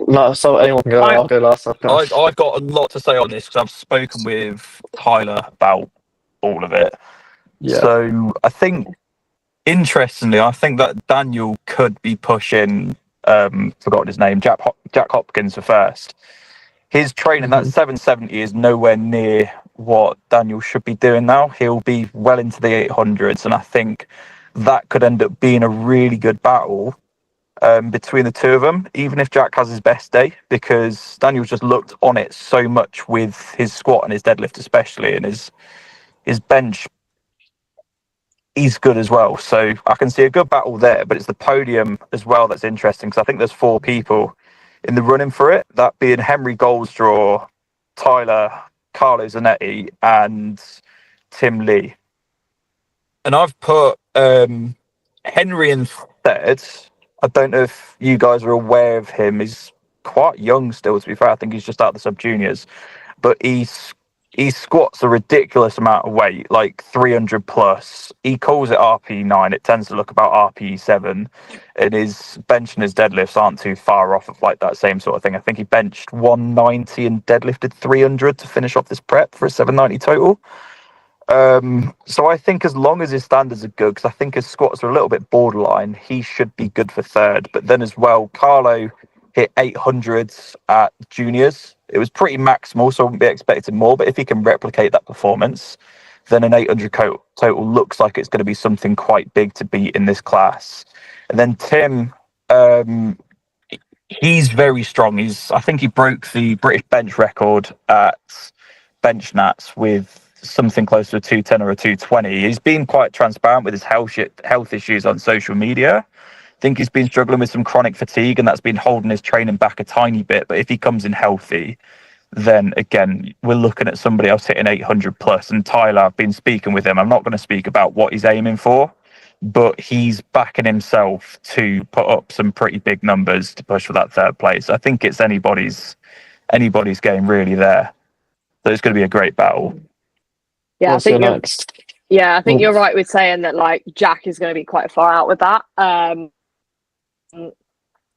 No, so anyone can go. I'll go last. I've got a lot to say on this because I've spoken with Tyler about all of it. Yeah. So I think, interestingly, I think that Daniel could be pushing, forgotten his name, Jack Hopkins for first. His training, that 770 is nowhere near what Daniel should be doing now. He'll be well into the 800s, and I think that could end up being a really good battle between the two of them, even if Jack has his best day, because Daniel's just looked on it so much with his squat and his deadlift especially, and his bench, he's good as well. So I can see a good battle there, but it's the podium as well that's interesting, because I think there's 4 people in the running for it, that being Henry Goldsdraw, Tyler, Carlo Zanetti, and Tim Lee. And I've put Henry in third. I don't know if you guys are aware of him. He's quite young still, to be fair. I think he's just out of the sub-juniors. But he squats a ridiculous amount of weight, like 300 plus. He calls it RP9. It tends to look about RP7. And his bench and his deadlifts aren't too far off of like that same sort of thing. I think he benched 190 and deadlifted 300 to finish off this prep for a 790 total. So I think as long as his standards are good, because I think his squats are a little bit borderline, he should be good for third. But then as well, Carlo hit 800s at juniors. It was pretty maximal, so I wouldn't be expecting more. But if he can replicate that performance, then an 800 total looks like it's going to be something quite big to beat in this class. And then Tim, he's very strong. I think he broke the British bench record at bench nats with something close to a 210 or a 220. He's been quite transparent with his health issues on social media. I think he's been struggling with some chronic fatigue, and that's been holding his training back a tiny bit. But if he comes in healthy, then again, we're looking at somebody else hitting 800 plus. And Tyler, I've been speaking with him. I'm not going to speak about what he's aiming for, but he's backing himself to put up some pretty big numbers to push for that third place. I think it's anybody's game really there. So it's going to be a great battle. Yeah, What's I think your next? Yeah, I think you're right with saying that like Jack is going to be quite far out with that.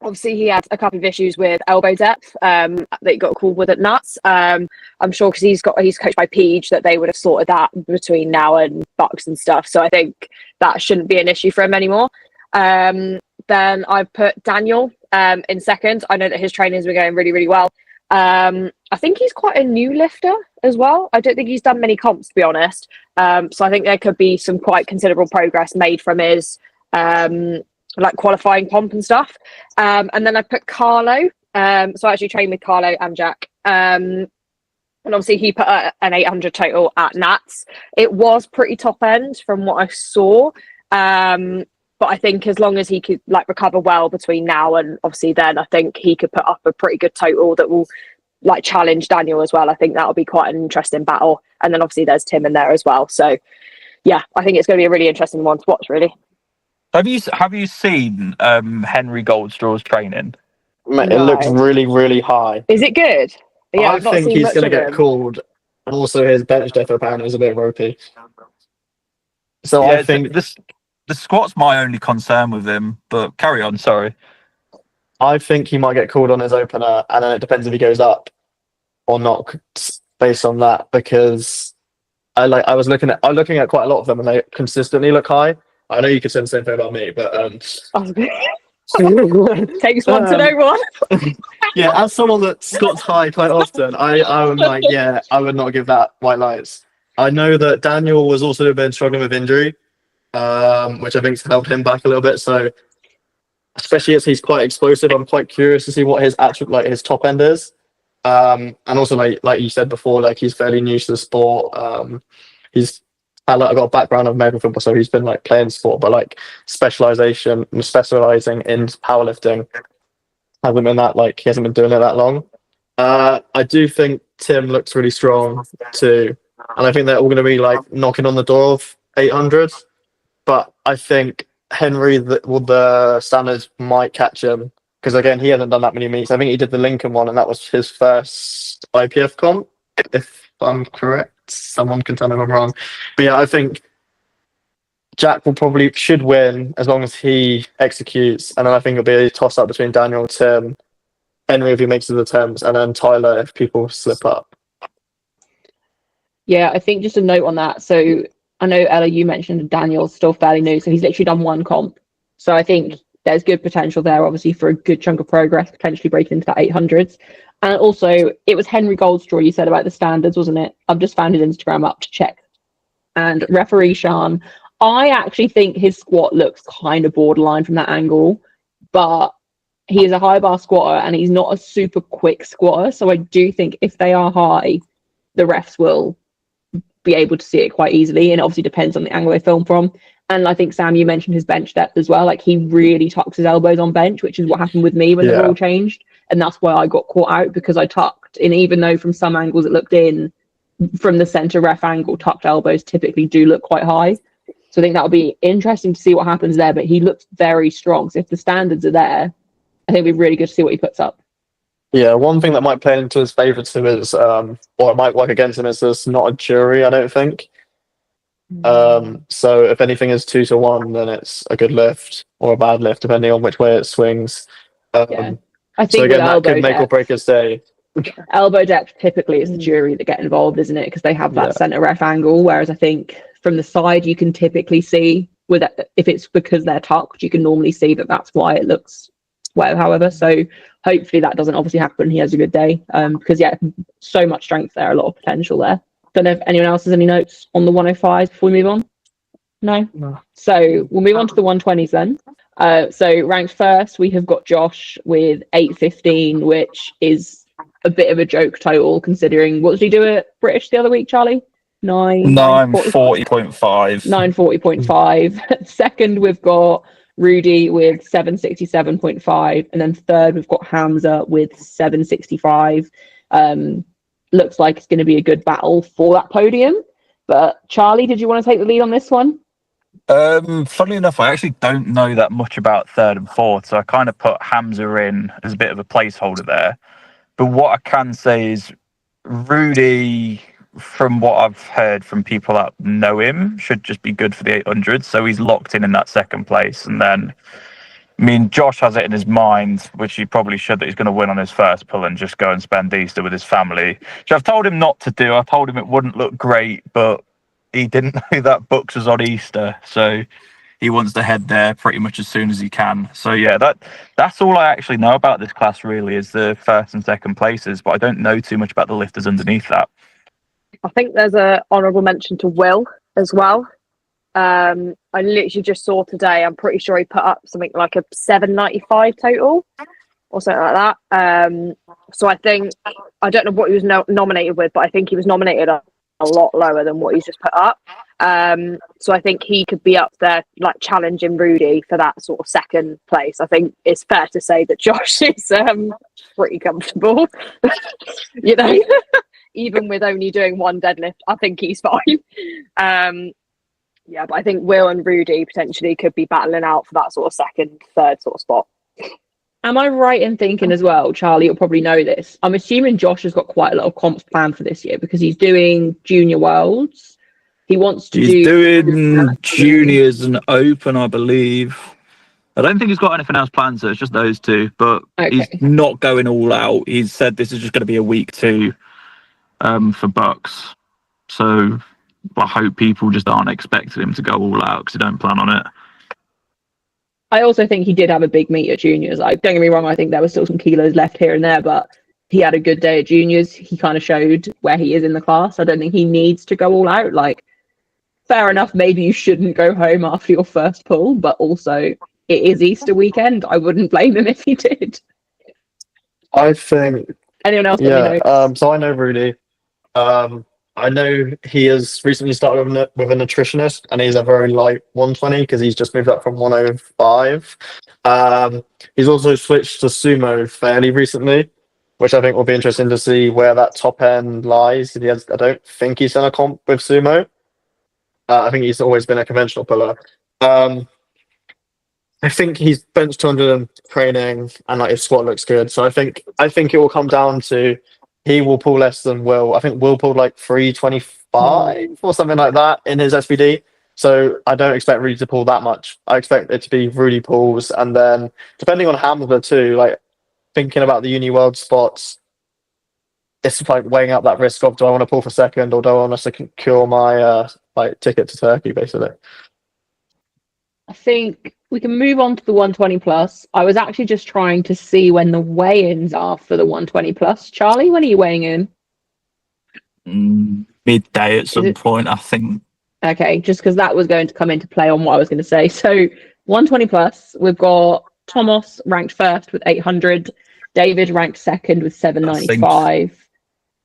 Obviously, he had a couple of issues with elbow depth that he got called with at Nuts. I'm sure because he's coached by Peach that they would have sorted that between now and BUCS and stuff. So I think that shouldn't be an issue for him anymore. Then I've put Daniel in second. I know that his training's been going really, really well. I think he's quite a new lifter as well. I don't think he's done many comps, to be honest. So I think there could be some quite considerable progress made from his like qualifying comp and stuff. And then I put Carlo. So I actually trained with Carlo and Jack. And obviously he put an 800 total at Nats. It was pretty top end from what I saw. But I think as long as he could like recover well between now and obviously then, I think he could put up a pretty good total that will like challenge Daniel as well. I think that'll be quite an interesting battle. And then obviously there's Tim in there as well. So yeah, I think it's going to be a really interesting one to watch, really. Have you seen Henry Goldstraw's training? Mate, No. it looks really, really high. Is it good? Yeah, I I've not think seen he's much going to of get him. called. Also, his bench depth apparently is a bit ropey. So Yeah, I think the squat's my only concern with him. But carry on. Sorry. he might get called on his opener, and then it depends if he goes up or not based on that. Because I'm looking at quite a lot of them, and they consistently look high. I know you could say the same thing about me, but Takes one to know one. yeah, as someone that squats high quite often, I'm like, yeah, I would not give that white lights. I know that Daniel was also been struggling with injury, which I think's held him back a little bit. So, especially as he's quite explosive, I'm quite curious to see what his actual his top end is. And also, like you said before, like he's fairly new to the sport. He's got a background of American football, so he's been like playing sport, but like specializing in powerlifting hasn't been that he hasn't been doing it that long. I do think Tim looks really strong too, and I think they're all going to be like knocking on the door of 800. But I think Henry, the standards might catch him because again he hasn't done that many meets. I think he did the Lincoln one, and that was his first IPF comp, if I'm correct. Someone can tell me if I'm wrong, but yeah, I think Jack should win as long as he executes, and then I think it'll be a toss up between Daniel and Tim, Henry if he makes his attempts, and then Tyler if people slip up. Yeah, I think just a note on that. So I know Ella, you mentioned Daniel's still fairly new, so he's literally done one comp. So I think there's good potential there, obviously, for a good chunk of progress, potentially breaking into that 800s. And also, it was Henry Goldstraw you said about the standards, wasn't it? I've just found his Instagram up to check. And referee Sean, I actually think his squat looks kind of borderline from that angle, but he is a high bar squatter and he's not a super quick squatter. So I do think if they are high, the refs will be able to see it quite easily. And it obviously depends on the angle they film from. And I think, Sam, you mentioned his bench depth as well. Like he really tucks his elbows on bench, which is what happened with me when the rule changed. And that's why I got caught out, because I tucked. And even though from some angles it looked in, from the center ref angle, tucked elbows typically do look quite high. So I think that'll be interesting to see what happens there. But he looks very strong. So if the standards are there, I think it'll be really good to see what he puts up. Yeah, one thing that might play into his favour too is, or it might work against him, is there's not a jury, I don't think. So if anything is 2-1, then it's a good lift or a bad lift, depending on which way it swings. Yeah. I think so again, with that elbow could make depth, or break his day. Elbow depth typically is the jury that get involved, isn't it? Because they have that center ref angle. Whereas I think from the side, you can typically see if it's because they're tucked, you can normally see that's why it looks well. However, so hopefully that doesn't obviously happen. He has a good day because so much strength there, a lot of potential there. Don't know if anyone else has any notes on the 105s before we move on. No. So we'll move on to the 120s then. So ranked first, we have got Josh with 815, which is a bit of a joke total considering what did he do at British the other week, Charlie? 940.5. 940.5. Second, we've got Rudy with 767.5, and then third we've got Hamza with 765. Looks like it's going to be a good battle for that podium. But Charlie, did you want to take the lead on this one? Funnily enough, I actually don't know that much about third and fourth, so I kind of put Hamza in as a bit of a placeholder there. But what I can say is Rudy, from what I've heard from people that know him, should just be good for the 800. So he's locked in that second place. And then, I mean, Josh has it in his mind, which he probably should, that he's going to win on his first pull and just go and spend Easter with his family. Which I've told him not to do. I told him it wouldn't look great, but he didn't know that BUCS was on Easter. So he wants to head there pretty much as soon as he can. So yeah, that's all I actually know about this class really, is the first and second places, but I don't know too much about the lifters underneath that. I think there's a honourable mention to Will as well. I I literally just saw today, I'm pretty sure he put up something like a 795 total or something like that. So I think, I don't know what he was nominated with, but I think he was nominated a lot lower than what he's just put up. So I think he could be up there, like challenging Rudy for that sort of second place. I think it's fair to say that Josh is pretty comfortable, you know, even with only doing one deadlift, I think he's fine. Yeah, but I think Will and Rudy potentially could be battling out for that sort of second, third sort of spot. Am I right in thinking as well, Charlie, you'll probably know this, I'm assuming Josh has got quite a lot of comps planned for this year because he's doing Junior Worlds. He wants to He's doing juniors and open, I believe. I don't think he's got anything else planned, so it's just those two. But he's not going all out. He's said this is just going to be a week 2 for BUCS. So I hope people just aren't expecting him to go all out because he don't plan on it. I also think he did have a big meet at juniors. Like, don't get me wrong, I think there were still some kilos left here and there, but he had a good day at juniors. He kind of showed where he is in the class. I don't think he needs to go all out. Like, fair enough, maybe you shouldn't go home after your first pull, but also it is Easter weekend. I wouldn't blame him if he did. I think. Anyone else? Yeah. So I know Rudy. I know he has recently started with a nutritionist, and he's a very light 120 because he's just moved up from 105. He's also switched to sumo fairly recently, which I think will be interesting to see where that top end lies. I don't think he's done a comp with sumo. I think he's always been a conventional puller. I think he's bench 200 in training, and like his squat looks good. So I think it will come down to he will pull less than Will. I think Will pulled like 325 or something like that in his SVD. So I don't expect Rudy to pull that much. I expect it to be Rudy pulls, and then depending on Hamza too, like thinking about the Uni World spots, it's like weighing up that risk of, do I want to pull for second or do I want to secure my like ticket to Turkey, basically. I think we can move on to the 120 plus. I was actually just trying to see when the weigh-ins are for the 120 plus. Charlie, when are you weighing in? Midday at some point, I think. Okay, just because that was going to come into play on what I was going to say. So 120 plus, we've got Thomas ranked first with 800, David ranked second with 795,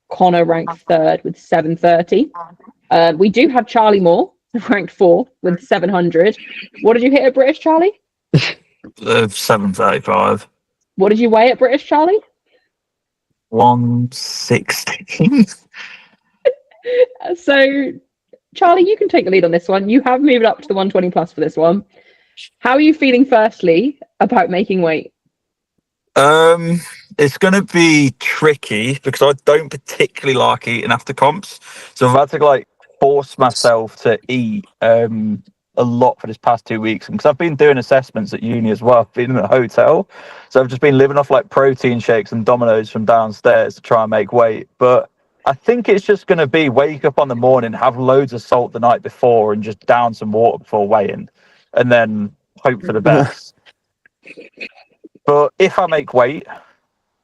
Connor ranked third with 730. We do have Charlie Moore ranked 4th with 700. What did you hit at British, Charlie? 735. What did you weigh at British, Charlie? 116. So, Charlie, you can take the lead on this one. You have moved up to the 120 plus for this one. How are you feeling, firstly, about making weight? It's going to be tricky because I don't particularly like eating after comps. So I've had to like force myself to eat a lot for this past 2 weeks, because I've been doing assessments at uni as well. I've been in a hotel, so I've just been living off like protein shakes and Dominoes from downstairs to try and make weight. But I think it's just going to be wake up on the morning, have loads of salt the night before, and just down some water before weighing, and then hope for the best. But if I make weight,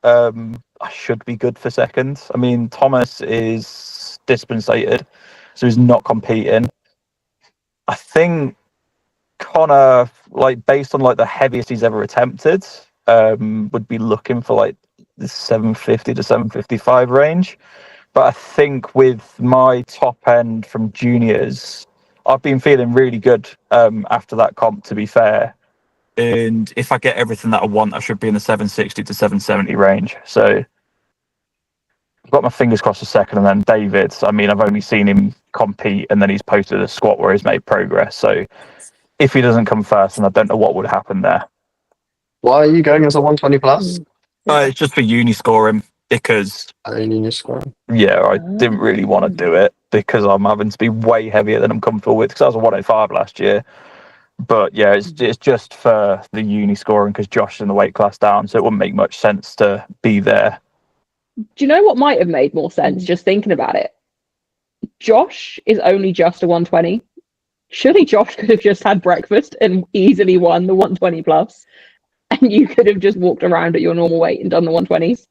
I should be good for second. I mean, Thomas is dispensated, so he's not competing. I think Connor, like based on like the heaviest he's ever attempted, would be looking for like the 750 to 755 range. But I think with my top end from juniors, I've been feeling really good after that comp, to be fair. And if I get everything that I want, I should be in the 760 to 770 range. So I've got my fingers crossed for second. And then David, I mean, I've only seen him compete, and then he's posted a squat where he's made progress. So if he doesn't come first, then I don't know what would happen there. Why are you going as a 120 plus? It's just for uni scoring, because Uni scoring. Yeah, I didn't really want to do it because I'm having to be way heavier than I'm comfortable with, because I was a 105 last year. But yeah, it's just for the uni scoring because Josh is in the weight class down, so it wouldn't make much sense to be there. Do you know what might have made more sense, just thinking about it? Josh is only just a 120. Surely Josh could have just had breakfast and easily won the 120 plus, and you could have just walked around at your normal weight and done the 120s.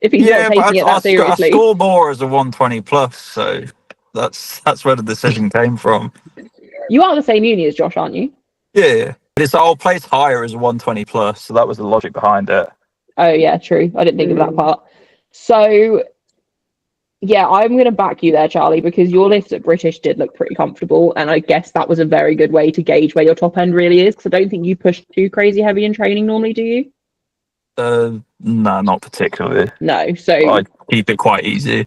If he's not taking it that seriously. I score more as a 120 plus, so that's where the decision came from. You are the same uni as Josh, aren't you? Yeah. It's I'll place higher as a 120 plus, so that was the logic behind it. Oh yeah, true. I didn't think of that part. So yeah, I'm going to back you there, Charlie, because your lifts at British did look pretty comfortable, and I guess that was a very good way to gauge where your top end really is. Because I don't think you push too crazy heavy in training normally, do you? No, not particularly. No. So I keep it quite easy.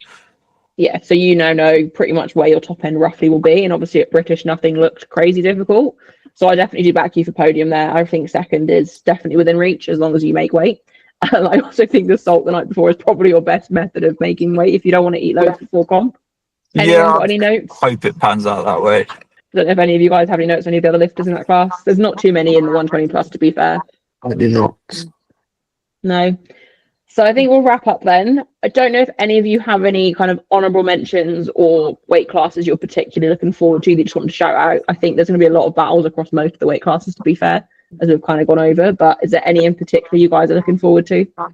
yeah, so you know pretty much where your top end roughly will be, and obviously at British nothing looked crazy difficult. So I definitely do back you for podium there. I think second is definitely within reach as long as you make weight. And I also think the salt the night before is probably your best method of making weight if you don't want to eat loads before comp. Anyone got any notes? Hope it pans out that way. I don't know if any of you guys have any notes on any of the other lifters in that class. There's not too many in the 120 plus, to be fair. I do not. No. So I think we'll wrap up then. I don't know if any of you have any kind of honourable mentions or weight classes you're particularly looking forward to that you just want to shout out. I think there's going to be a lot of battles across most of the weight classes, to be fair, as we've kind of gone over. But is there any in particular you guys are looking forward to? I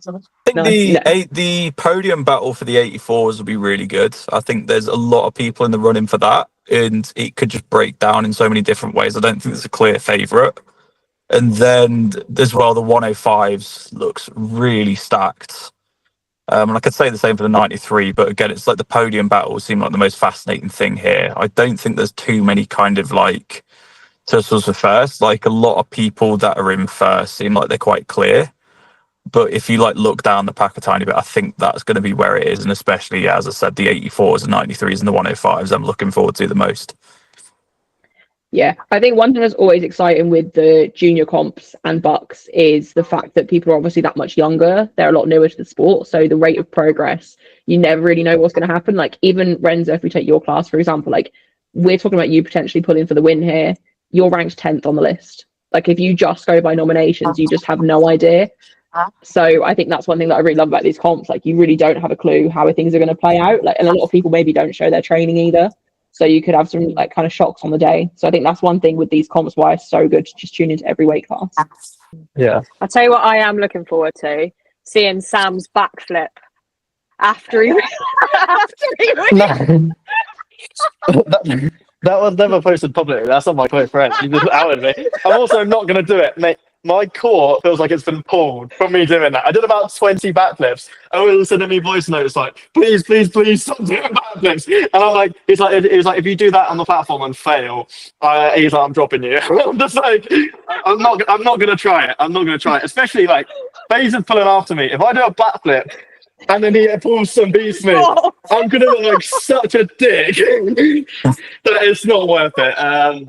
think the podium battle for the 84s will be really good. I think there's a lot of people in the running for that, and it could just break down in so many different ways. I don't think there's a clear favourite. And then as well, the 105s looks really stacked. And I could say the same for the 93, but again, it's like the podium battle seem like the most fascinating thing here. I don't think there's too many kind of like tussles for first. Like a lot of people that are in first seem like they're quite clear. But if you like look down the pack a tiny bit, I think that's going to be where it is. And especially, as I said, the 84s and 93s and the 105s, I'm looking forward to the most. Yeah, I think one thing that's always exciting with the junior comps and BUCS is the fact that people are obviously that much younger. They're a lot newer to the sport. So the rate of progress, you never really know what's going to happen. Like even Renzo, if we take your class, for example, like we're talking about you potentially pulling for the win here. You're ranked 10th on the list. Like if you just go by nominations, you just have no idea. So I think that's one thing that I really love about these comps. Like you really don't have a clue how things are going to play out. Like, and a lot of people maybe don't show their training either. So you could have some like kind of shocks on the day. So I think that's one thing with these comps why it's so good to just tune into every weight class. Yeah. I'll tell you what I am looking forward to, seeing Sam's backflip after he No. That was never posted publicly. That's not my close friend. You just outed me. I'm also not going to do it, mate. My core feels like it's been pulled from me doing that. I did about 20 backflips. I was sending me voice notes like, please, please, please stop doing backflips. And I'm like, he's like, if you do that on the platform and fail, he's like, I'm dropping you. I'm just like, I'm not going to try it. I'm not going to try it. Especially like, FaZe is pulling after me. If I do a backflip and then he pulls some beast me, I'm going to look like such a dick that it's not worth it.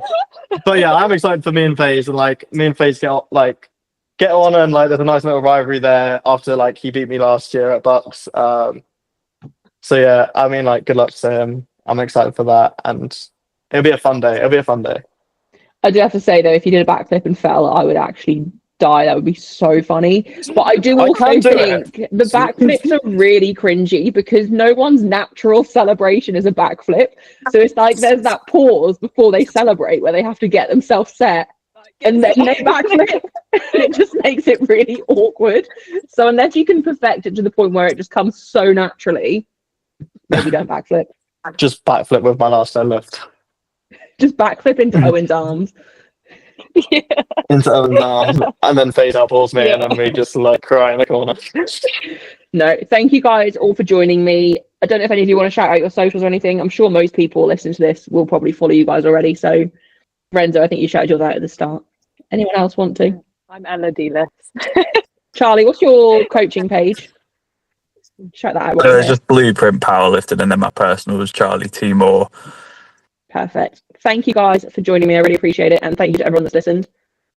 But yeah, I'm excited for me and FaZe, and like me and FaZe get on, and like there's a nice little rivalry there after like he beat me last year at BUCS. So yeah, I mean like good luck to him. I'm excited for that, and it'll be a fun day. I do have to say though, if you did a backflip and fell, I would actually die. That would be so funny. But I do also think the backflips are really cringy because no one's natural celebration is a backflip. So it's like there's that pause before they celebrate where they have to get themselves set and then they backflip. It just makes it really awkward. So unless you can perfect it to the point where it just comes so naturally, maybe don't backflip. Just backflip with my last deadlift. Just backflip into Owen's arms. Yeah. Into Owen's arms, and then FaZe outpulls me, and then we just like cry in the corner. No, thank you guys all for joining me. I don't know if any of you want to shout out your socials or anything. I'm sure most people listening to this will probably follow you guys already. So, Renzo, I think you shouted yours out at the start. Anyone else want to? I'm Ella D-list. Charlie, what's your coaching page? Shout that out. It's just Blueprint Powerlifting, and then my personal was Charlie Timor. Perfect. Thank you guys for joining me. I really appreciate it. And thank you to everyone that's listened.